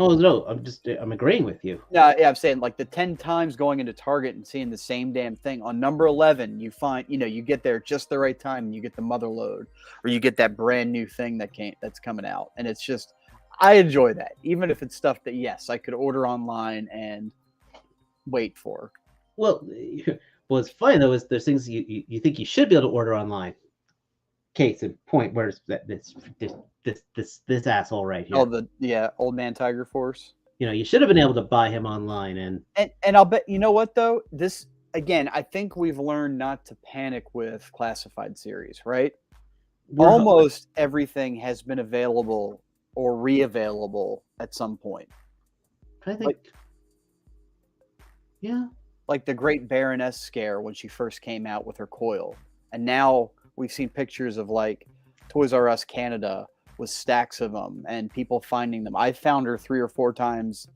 Oh no, I'm agreeing with you. No, yeah, I'm saying like the 10 times going into Target and seeing the same damn thing. On number 11, you find, you get there just the right time and you get the mother load, or you get that brand new thing that's coming out. And it's just, I enjoy that. Even if it's stuff that, yes, I could order online and wait for. Well, what's funny though is there's things you think you should be able to order online. Case in point, where's this asshole right here? Oh, Old Man Tiger Force. You should have been able to buy him online, and I'll bet, you know what though, this again, I think we've learned not to panic with classified series, right? Almost everything has been available or re-available at some point. I think, yeah, like the Great Baroness scare when she first came out with her coil, and now we've seen pictures of like Toys R Us Canada with stacks of them and people finding them. I found her 3 or 4 times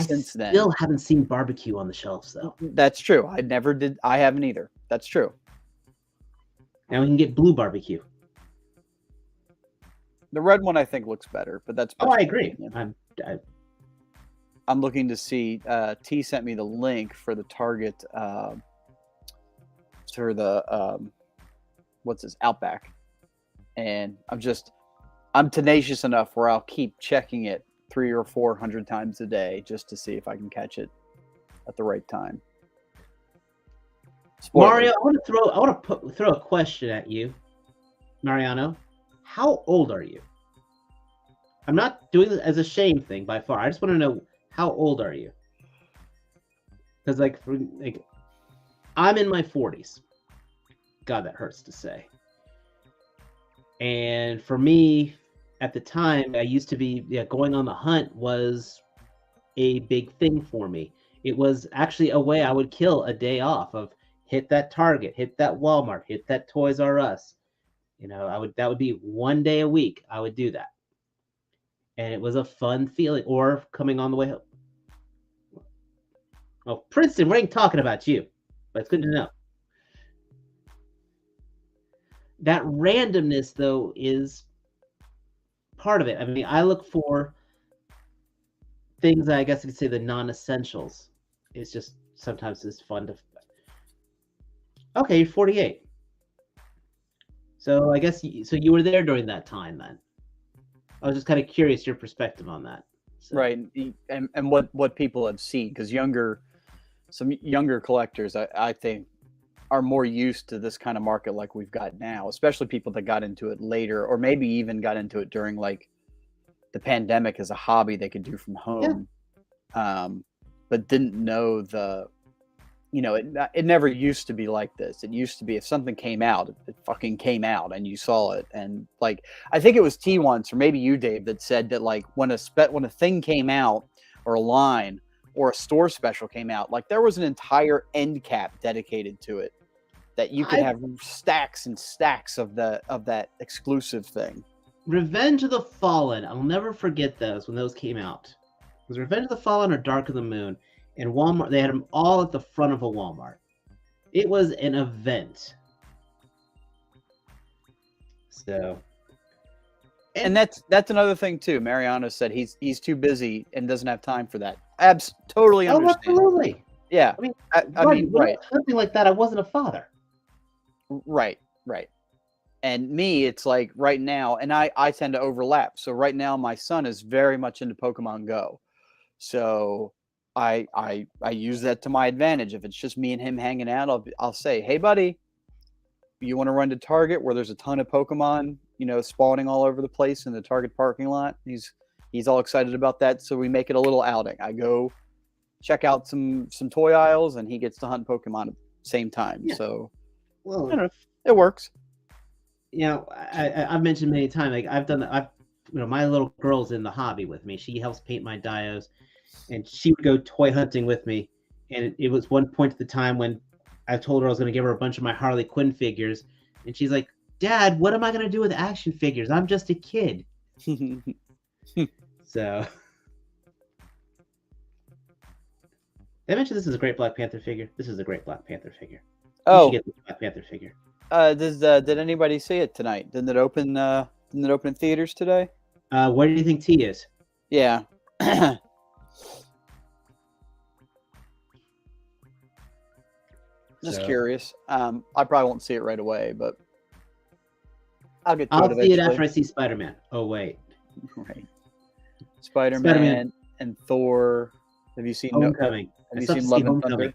since then. I still haven't seen barbecue on the shelves though. That's true. I never did. I haven't either. That's true. Now we can get blue barbecue. The red one I think looks better, but that's. Oh, I agree. I'm looking to see. T sent me the link for the Target. For the what's this, Outback, and I'm tenacious enough where I'll keep checking it 300 or 400 times a day just to see if I can catch it at the right time. Spoiler. Mario, I want to throw a question at you, Mariano. How old are you? I'm not doing this as a shame thing by far. I just want to know, how old are you? Because I'm in my 40s. God, that hurts to say. And for me, at the time, I used to be going on the hunt was a big thing for me. It was actually a way I would kill a day off of hit that Target, hit that Walmart, hit that Toys R Us. That would be one day a week. I would do that. And it was a fun feeling. Or coming on the way home. Oh, Princeton, we ain't talking about you. But it's good to know. That randomness, though, is part of it. I mean, I look for things that I guess you could say the non-essentials. It's just sometimes it's fun to... Okay, you're 48. So I guess you were there during that time then. I was just kind of curious your perspective on that. So. Right, and what people have seen, because some younger collectors, I think, are more used to this kind of market like we've got now, especially people that got into it later, or maybe even got into it during like the pandemic as a hobby they could do from home, but didn't know it never used to be like this. It used to be if something came out, it fucking came out and you saw it. And like, I think it was T once, or maybe you, Dave, that said that like when a thing came out, or a line or a store special came out, like there was an entire end cap dedicated to it, that you could have stacks and stacks of that exclusive thing. Revenge of the Fallen. I'll never forget those when those came out. It was Revenge of the Fallen or Dark of the Moon. And Walmart, they had them all at the front of a Walmart. It was an event. So, and that's another thing too. Mariano said he's too busy and doesn't have time for that. Totally understand. Absolutely. Yeah. I mean, right. Something like that. I wasn't a father. Right. And me, it's like right now, and I tend to overlap. So right now, my son is very much into Pokemon Go. So I use that to my advantage. If it's just me and him hanging out, I'll say, hey, buddy, you want to run to Target where there's a ton of Pokemon, spawning all over the place in the Target parking lot? He's all excited about that. So we make it a little outing. I go check out some toy aisles, and he gets to hunt Pokemon at the same time. Yeah. So, well, I don't know, it works. I've mentioned many times, like I've done that. My little girl's in the hobby with me. She helps paint my dios, and she would go toy hunting with me. And it was one point at the time when I told her I was going to give her a bunch of my Harley Quinn figures, and she's like, "Dad, what am I going to do with action figures? I'm just a kid." So, did I mention this is a great Black Panther figure? This is a great Black Panther figure. You should get this Black Panther figure. Did anybody see it tonight? Didn't it open in theaters today? Where do you think T is? Yeah. Just curious. I probably won't see it right away, but I'll get to it I'll eventually. see it after I see Spider-Man. Oh wait, right. Spider-Man and Thor. Have you seen Homecoming? Have you seen Love and Thunder?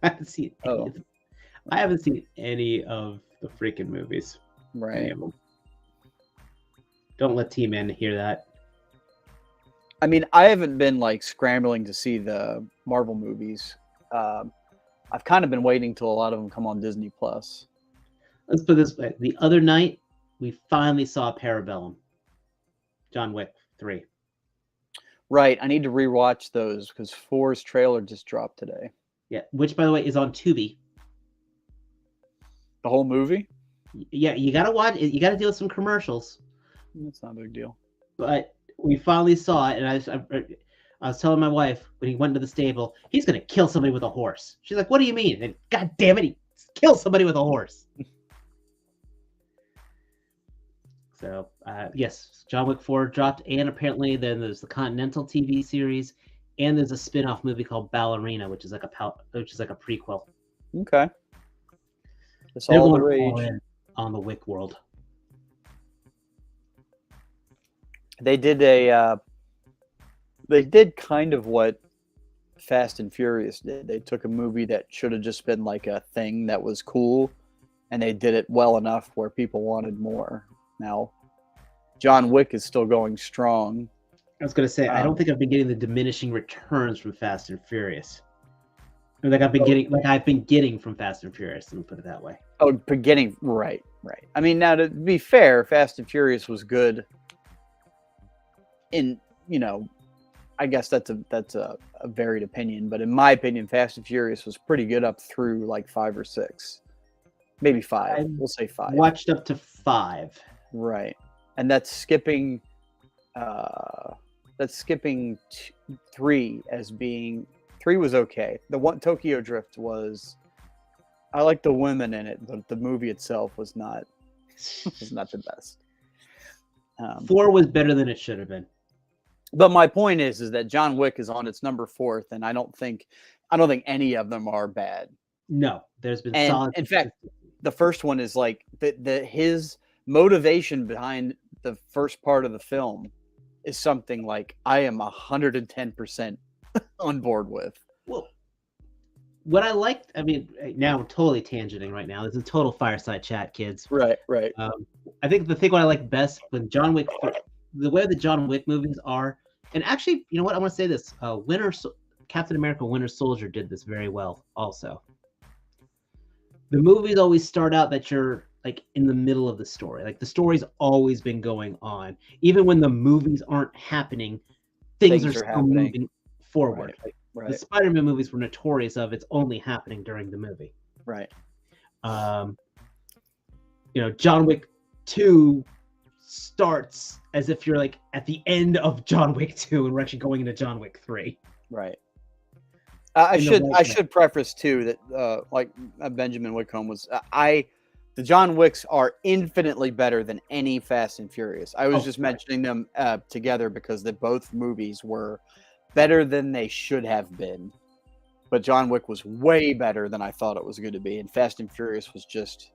I haven't seen. Oh, I haven't seen any of the freaking movies. right. Any of them. Don't let T-Man hear that. I mean, I haven't been like scrambling to see the Marvel movies. I've kind of been waiting till a lot of them come on Disney Plus. Let's put it this way: the other night, we finally saw Parabellum, John Wick 3. Right. I need to rewatch those because 4's trailer just dropped today. Yeah, which by the way is on Tubi. The whole movie? Yeah, you gotta watch it. You gotta deal with some commercials. That's not a big deal. But we finally saw it, and I was telling my wife when he went to the stable, he's gonna kill somebody with a horse. She's like, "What do you mean?" And God damn it, he killed somebody with a horse. So yes, John Wick 4 dropped, and apparently then there's the Continental TV series, and there's a spin-off movie called Ballerina, which is like a prequel. Okay. It's They're all the going all rage. in on the Wick world. They did kind of what Fast and Furious did. They took a movie that should have just been like a thing that was cool, and they did it well enough where people wanted more. Now, John Wick is still going strong. I was gonna say, I don't think I've been getting the diminishing returns from Fast and Furious. Like I've been getting from Fast and Furious. Let me put it that way. Oh, beginning, right. I mean, now to be fair, Fast and Furious was good. I guess that's a varied opinion, but in my opinion, Fast and Furious was pretty good up through like 5 or 6, maybe 5. We'll say 5. Watched up to 5. Right, and that's skipping 3 as being 3 was okay. The one Tokyo Drift was, I like the women in it, but the movie itself was not the best. 4 was better than it should have been. But my point is that John Wick is on its number 4th, and I don't think any of them are bad. No, there's been solid. In fact, the first one is like his motivation behind the first part of the film is something like I am 110% on board with. Well, what I liked, I mean, now I'm totally tangenting right now. This is a total fireside chat, kids. Right. I think what I like best when John Wick, the way the John Wick movies are, and actually, you know what? I want to say this: Captain America: Winter Soldier did this very well. Also, the movies always start out that you're like in the middle of the story. Like the story's always been going on, even when the movies aren't happening. Things are still moving forward. Right. The Spider-Man movies were notorious of it's only happening during the movie. Right. John Wick 2 starts as if you're like at the end of John Wick 2 and we're actually going into John Wick 3. Right. I should preface too that like Benjamin Whitcomb was the John Wicks are infinitely better than any Fast and Furious. I was mentioning them together because both movies were better than they should have been. But John Wick was way better than I thought it was going to be, and Fast and Furious was just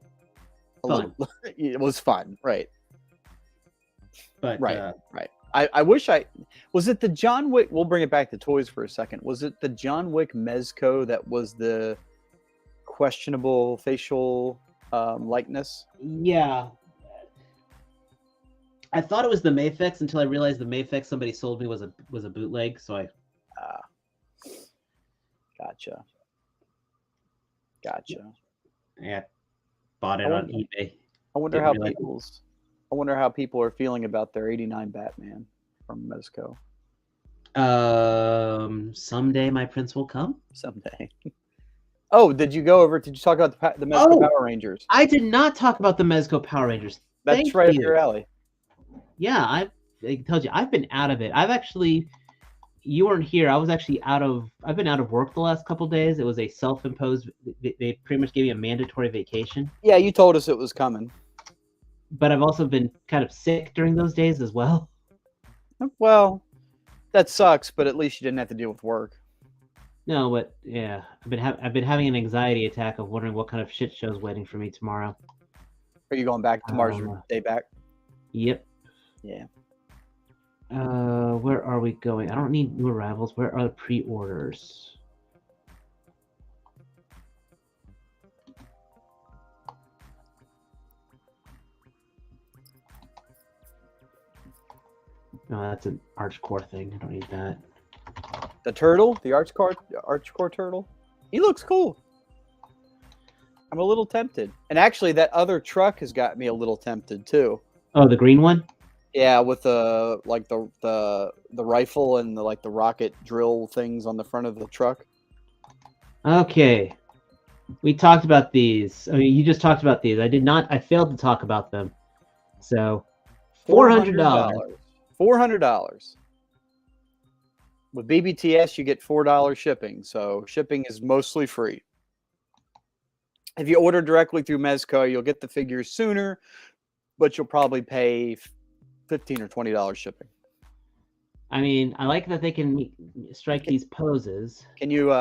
fun. It was fun, right? But right. I wish was it the John Wick. We'll bring it back to toys for a second. Was it the John Wick Mezco that was the questionable facial likeness? Yeah. I thought it was the Mafex until I realized the Mafex somebody sold me was a bootleg. So I. Gotcha. Yeah, bought it on eBay. I wonder how people are feeling about their '89 Batman from Mezco. Someday my prince will come. Someday. Oh, did you talk about the Mezco Power Rangers? I did not talk about the Mezco Power Rangers. That's right up your alley. Yeah, I told you I've been out of it. You weren't here. I've been out of work the last couple days. It was a self-imposed. They pretty much gave me a mandatory vacation. Yeah, you told us it was coming. But I've also been kind of sick during those days as well. Well, That sucks, but at least you didn't have to deal with work. No, but yeah, I've been having an anxiety attack of wondering what kind of shit show's waiting for me tomorrow. Are you going back tomorrow's your day back? Yep. Yeah. Where are we going? I don't need new arrivals. Where are the pre-orders? No, that's an Archcore thing. I don't need that. The turtle, the Archcore turtle, he looks cool. I'm a little tempted, and actually, that other truck has got me a little tempted too. Oh, the green one. Yeah, with the rifle and the the rocket drill things on the front of the truck. Okay, we talked about these. I mean, you just talked about these. I did not. I failed to talk about them. So, $400. $400. With BBTS, you get $4 shipping, so shipping is mostly free. If you order directly through Mezco, you'll get the figures sooner, but you'll probably pay $15 or $20 shipping. I mean, I like that they can strike these poses. Can you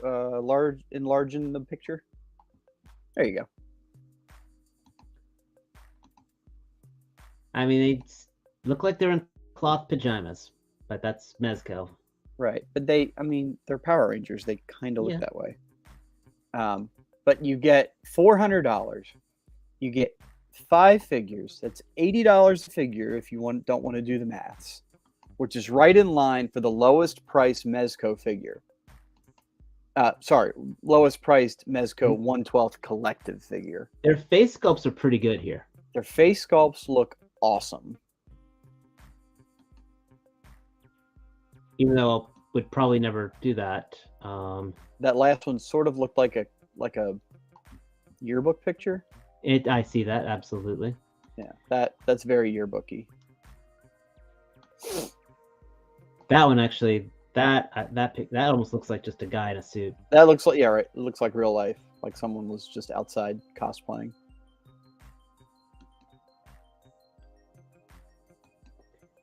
enlarge in the picture? There you go. I mean, they look like they're in cloth pajamas, but that's Mezco. Right, but they're Power Rangers. They kind of look that way. But you get $400. You get 5 figures. That's $80 a figure if you don't want to do the maths, which is right in line for the lowest price Mezco figure. Lowest priced Mezco 1/12 collective figure. Their face sculpts are pretty good here. Their face sculpts look awesome. Even though I would probably never do that. That last one sort of looked like a yearbook picture. I see that, absolutely. Yeah, that's very yearbooky. That one actually, that almost looks like just a guy in a suit. That looks like, yeah, right. It looks like real life, like someone was just outside cosplaying.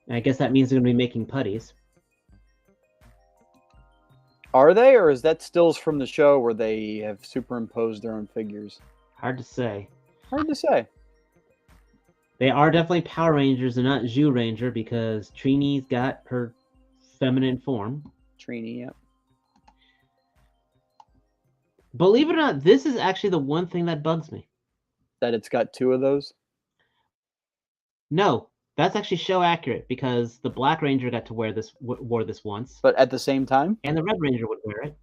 And I guess that means they're going to be making putties. Are they, or is that stills from the show where they have superimposed their own figures? Hard to say. Hard to say. They are definitely Power Rangers and not Zhu Ranger because Trini's got her feminine form. Trini, yep. Believe it or not, this is actually the one thing that bugs me. That it's got 2 of those? No, that's actually show accurate because the Black Ranger got to wore this once. But at the same time? And the Red Ranger would wear it.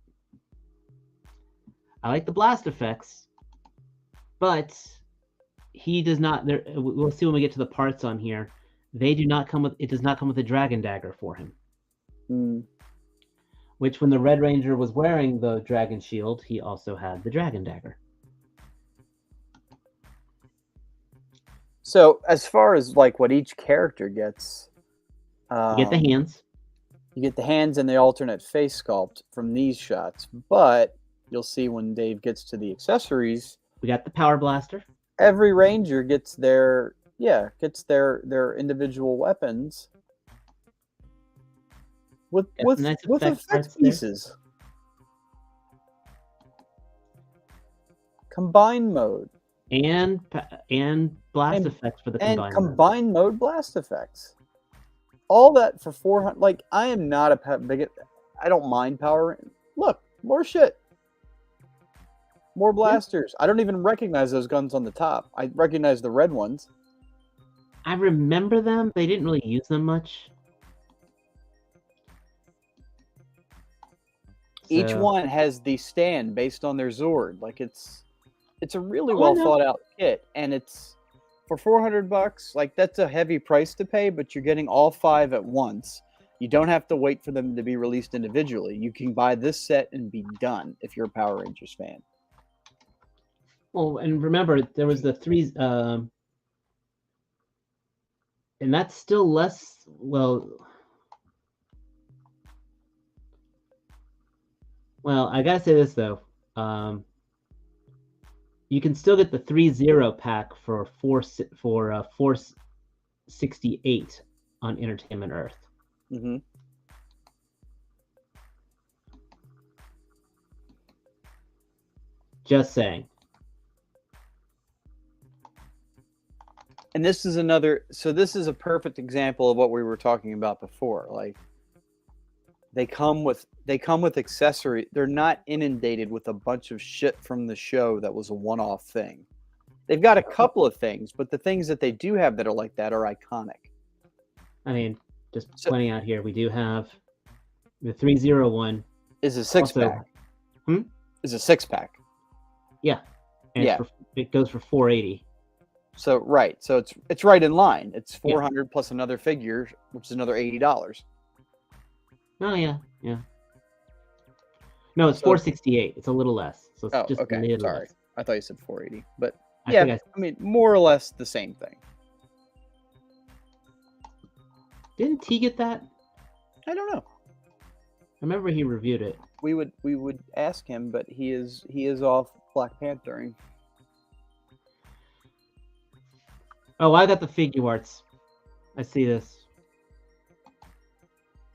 I like the blast effects, but he does not. We'll see when we get to the parts on here. They do not come with. It does not come with a dragon dagger for him. Which, when the Red Ranger was wearing the dragon shield, he also had the dragon dagger. So, as far as like what each character gets, You get the hands. You get the hands and the alternate face sculpt from these shots, but you'll see when Dave gets to the accessories, We got the power blaster. every Ranger gets their individual weapons with nice effect parts pieces. Combined mode And blast effects for the combined. combined mode blast effects. All that for 400. Like, I am not a big. I don't mind Power. Look, more shit. More blasters. I don't even recognize those guns on the top. I recognize the red ones. I remember them. They didn't really use them much. Each So- one has the stand based on their Zord. Like, it's a really Oh, I well know. thought out kit, and it's for $400. Like, that's a heavy price to pay, but you're getting all 5 at once. You don't have to wait for them to be released individually. You can buy this set and be done if you're a Power Rangers fan. Well, and remember, there was the 3, and that's still less. Well, I gotta say this though. You can still get the 3-0 pack for 468 on Entertainment Earth. Mm-hmm. Just saying. And this is another. So this is a perfect example of what we were talking about before. Like they come with accessory. They're not inundated with a bunch of shit from the show that was a one-off thing. They've got a couple of things, but the things that they do have that are like that are iconic. I mean, just pointing out here, we do have the 301 is a six-pack. Is a six-pack. Yeah. And it goes for $480. So right, so it's right in line. It's 400 plus another figure, which is another $80. Oh yeah. No, it's 468. It's a little less. So it's just okay. a little Sorry, less. I thought you said 480, but I mean more or less the same thing. Didn't T get that? I don't know. I remember he reviewed it. We would ask him, but he is off Black Panthering. Oh, I got the figure arts. I see this.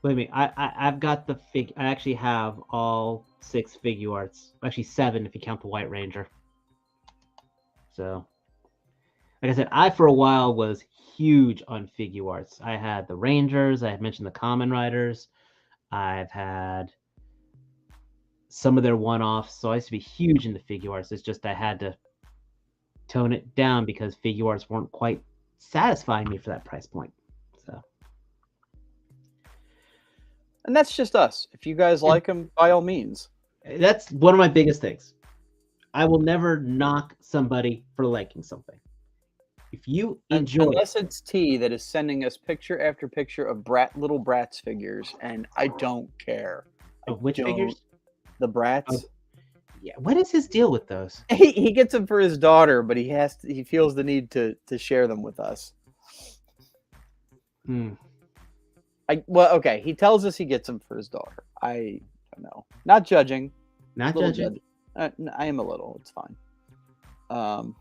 Wait a minute. I've got the fig. I actually have all 6 figure arts. Actually 7 if you count the White Ranger. So, like I said, I for a while was huge on figure arts. I had the Rangers. I had mentioned the Common Riders. I've had some of their one-offs. So I used to be huge into figure arts. It's just I had to tone it down because figure arts weren't quite satisfying me for that price point. So, and that's just us. If you guys like them, by all means. That's one of my biggest things. I will never knock somebody for liking something. If you enjoy, unless it's T that is sending us picture after picture of little Bratz figures, and I don't care. Of which figures? The Bratz. Oh. Yeah, what is his deal with those? He gets them for his daughter, but he feels the need to share them with us. Okay. He tells us he gets them for his daughter. I don't know. Not judging. Not judging. I am a little. It's fine.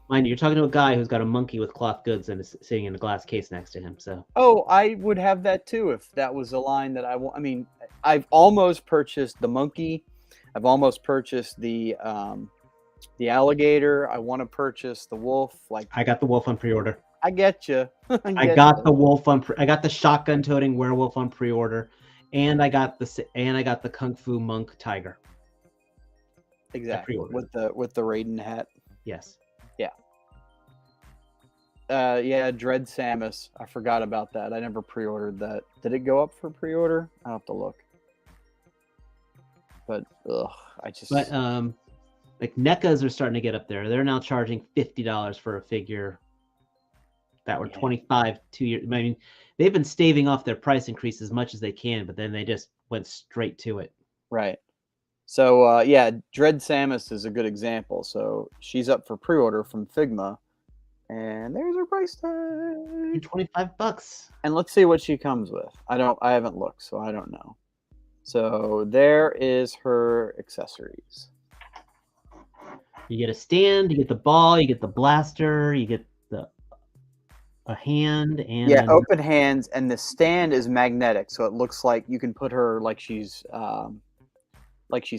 Mind you, you're talking to a guy who's got a monkey with cloth goods and is sitting in a glass case next to him. So. Oh, I would have that too if that was a line that I want. I mean, I've almost purchased the monkey. I've almost purchased the alligator. I want to purchase the wolf. Like I got the wolf on pre-order. I get you. I got the wolf on. I got the shotgun-toting werewolf on pre-order, and I got the Kung Fu monk tiger. Exactly with the Raiden hat. Yes. Yeah. Dread Samus. I forgot about that. I never pre-ordered that. Did it go up for pre-order? I'll have to look. But like NECAs are starting to get up there. They're now charging $50 for a figure that were 25 2 years. I mean, they've been staving off their price increase as much as they can, but then they just went straight to it. Right. So Dread Samus is a good example. So she's up for pre-order from Figma, and there's her price tag. $25. And let's see what she comes with. I haven't looked, so I don't know. So there is her accessories. You get a stand, you get the ball, you get the blaster, you get a hand, and open hands, and the stand is magnetic, so it looks like you can put her like she's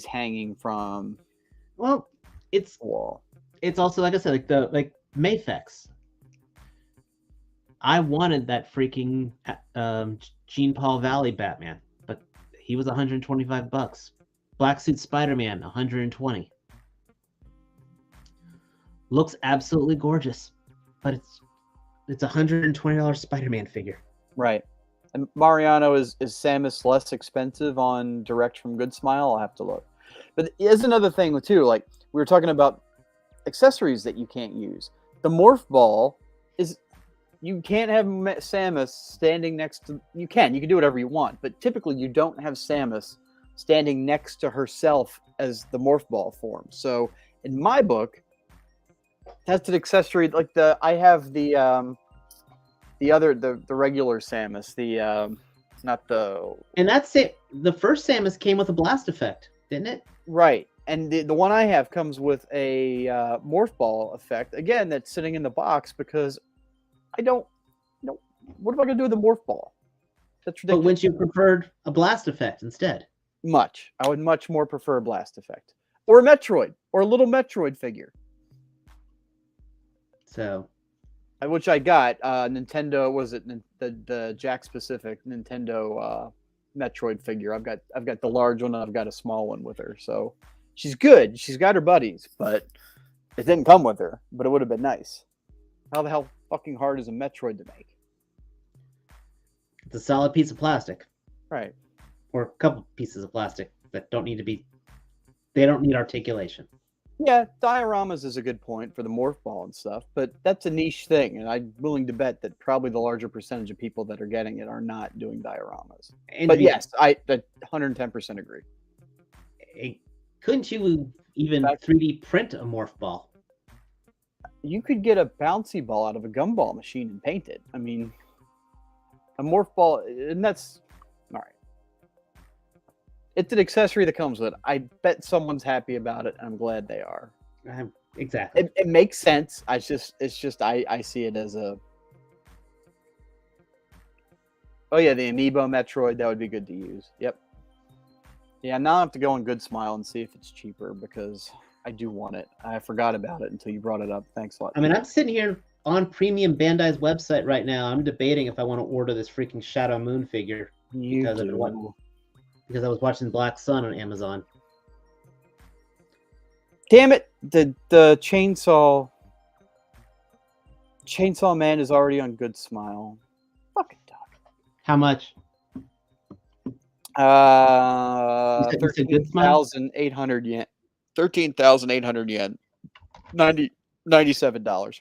hanging from. Well, it's the wall. It's also like I said, like Mayfex. I wanted that freaking Jean Paul Valley Batman. He was $125. Black Suit Spider-Man, $120. Looks absolutely gorgeous, but it's $120 Spider-Man figure. Right. And Mariano, is Samus less expensive on direct from Good Smile? I'll have to look. But there's another thing too. Like we were talking about accessories that you can't use. The morph ball is. You can't have Samus standing next to... You can do whatever you want, but typically you don't have Samus standing next to herself as the morph ball form. So in my book, that's an accessory. Like I have the regular Samus, not the... And that's it. The first Samus came with a blast effect, didn't it? Right. And the one I have comes with a morph ball effect. Again, that's sitting in the box because... I don't know. What am I going to do with the morph ball? That's But ridiculous. wouldn't you preferred a blast effect instead? Much. I would much more prefer a blast effect. Or a Metroid. Or a little Metroid figure. So Which I got. Nintendo, was it the Jack specific Nintendo Metroid figure. I've got the large one and I've got a small one with her. So she's good. She's got her buddies, but it didn't come with her. But it would have been nice. How the hell fucking hard is a Metroid to make? it's a solid piece of plastic. Right. Or a couple pieces of plastic that don't need to be, they don't need articulation. Yeah, dioramas is a good point for the morph ball and stuff, but that's a niche thing, and I'm willing to bet that probably the larger percentage of people that are getting it are not doing dioramas. And But yes, I 110% agree. Couldn't you even 3D print a morph ball? You could get a bouncy ball out of a gumball machine and paint it. I mean, a morph ball, and that's all right. It's an accessory that comes with it. I bet someone's happy about it, and I'm glad they are. Exactly. It makes sense. I see it as a. Oh yeah, the Amiibo Metroid, that would be good to use. Yep. Yeah, now I have to go on Good Smile and see if it's cheaper because I do want it. I forgot about it until you brought it up. Thanks a lot. I mean, I'm sitting here on Premium Bandai's website right now. I'm debating if I want to order this freaking Shadow Moon figure because I was watching Black Sun on Amazon. Damn it! The Chainsaw Man is already on Good Smile. Fucking dog. How much? 13,800 yen. 13,800 yen. $97.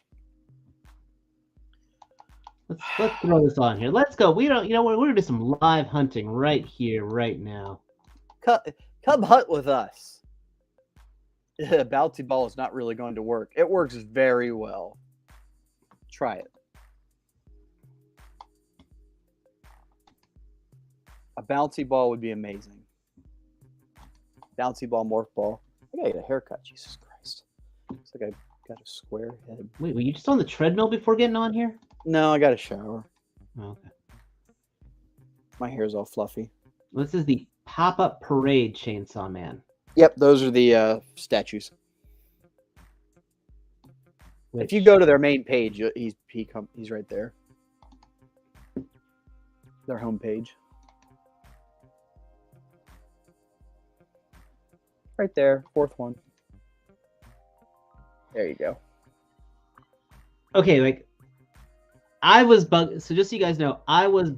Let's throw this on here. Let's go. We're gonna do some live hunting right here, right now. Come hunt with us. Bouncy ball is not really going to work. It works very well. Try it. A bouncy ball would be amazing. Bouncy ball, morph ball. I gotta get a haircut. Jesus Christ. Looks like I got a square head. Wait, were you just on the treadmill before getting on here? No, I got a shower. Oh, okay. My hair's all fluffy. This is the pop-up parade Chainsaw Man. Yep, those are the statues. If you go to their main page, he's right there. Their homepage. Right there, fourth one. There you go. Okay, like I was so just so you guys know, I was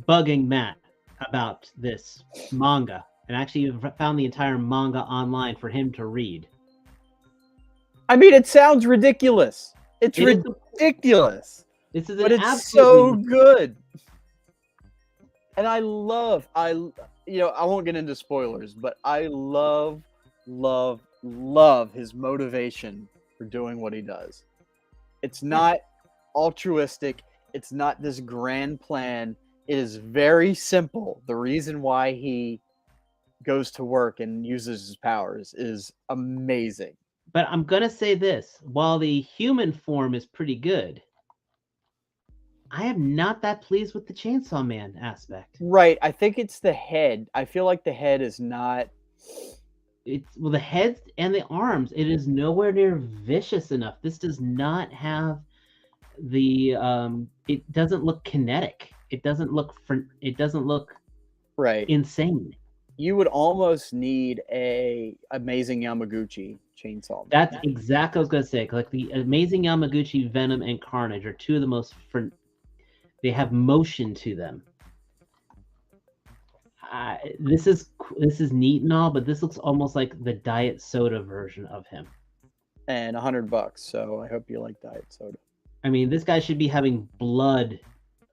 bugging Matt about this manga and actually found the entire manga online for him to read. I mean, it sounds ridiculous. It's ridiculous. But it's so good. And I won't get into spoilers, but I love his motivation for doing what he does. It's not altruistic. It's not this grand plan. It is very simple. The reason why he goes to work and uses his powers is amazing. But I'm going to say this. While the human form is pretty good, I am not that pleased with the Chainsaw Man aspect. Right. I think it's the head. I feel like the head is not... the head and the arms, it is nowhere near vicious enough. This does not have the... it doesn't look kinetic. It doesn't look right insane. You would almost need a Amazing Yamaguchi chainsaw. That's exactly what I was going to say. Like the Amazing Yamaguchi, Venom, and Carnage are two of the most... They have motion to them. This is neat and all, but this looks almost like the diet soda version of him. And $100, so I hope you like diet soda. I mean, this guy should be having blood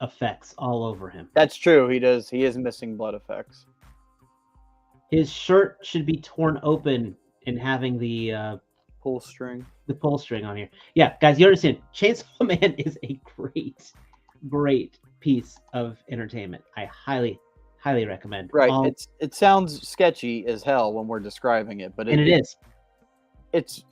effects all over him. That's true. He does. He is missing blood effects. His shirt should be torn open and having the pull string. The pull string on here. Yeah, guys, you understand. Chainsaw Man is a great piece of entertainment. I highly recommend. Right. It sounds sketchy as hell when we're describing it, but it is. It's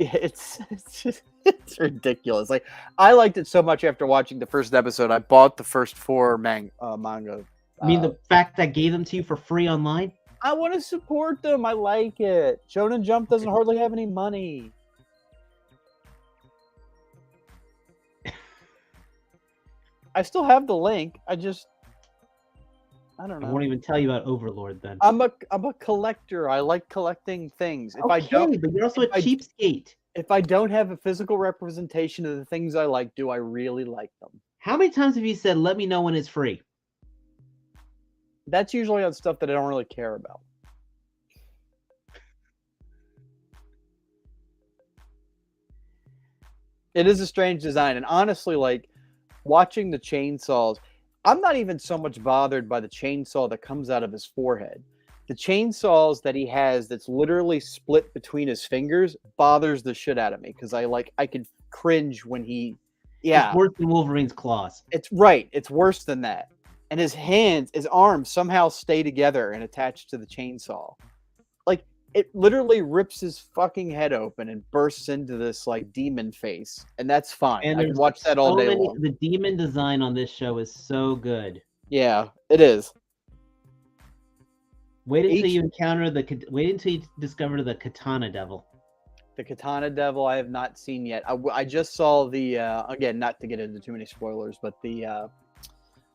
ridiculous. Like I liked it so much after watching the first episode. I bought the first 4 manga I mean, the fact that I gave them to you for free online? I want to support them. I like it. Shonen Jump doesn't hardly have any money. I still have the link. I don't know. I won't even tell you about Overlord then. I'm a collector. I like collecting things. If okay, I don't, but you're also a cheapskate. If I don't have a physical representation of the things I like, do I really like them? How many times have you said, let me know when it's free? That's usually on stuff that I don't really care about. It is a strange design. And honestly, like, watching the chainsaws, I'm not even so much bothered by the chainsaw that comes out of his forehead. The chainsaws that he has that's literally split between his fingers bothers the shit out of me because I could cringe when he, It's worse than Wolverine's claws. It's right. It's worse than that. And his arms somehow stay together and attached to the chainsaw. Like, it literally rips his fucking head open and bursts into this like demon face, and that's fine. And I can watch that all day long. The demon design on this show is so good. Yeah, it is. Wait until you discover the Katana Devil. The Katana Devil I have not seen yet. I just saw the again, not to get into too many spoilers, but the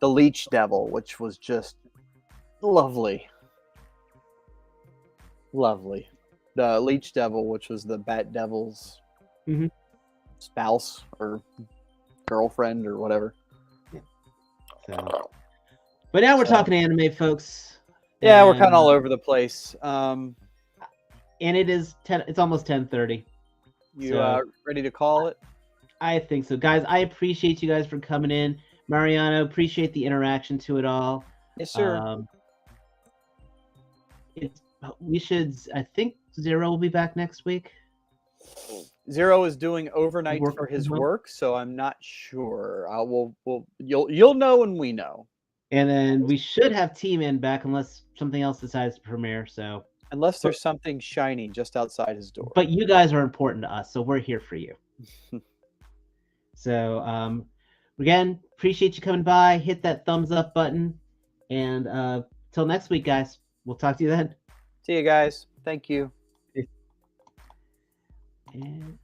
Leech Devil, which was just lovely. Lovely. The Leech Devil, which was the Bat Devil's spouse or girlfriend or whatever. Yeah. So, but now we're talking anime, folks. Yeah, we're kind of all over the place. And it is it's almost 10:30. You ready to call it? I think so. Guys, I appreciate you guys for coming in. Mariano, appreciate the interaction to it all. Yes, sir. I think Zero will be back next week. Zero is doing overnight for his work, so I'm not sure. You'll know when we know. And then we should have T-Man back unless something else decides to premiere. So unless there's something shiny just outside his door. But you guys are important to us, so we're here for you. So again, appreciate you coming by. Hit that thumbs up button, and till next week, guys. We'll talk to you then. See you guys. Thank you. And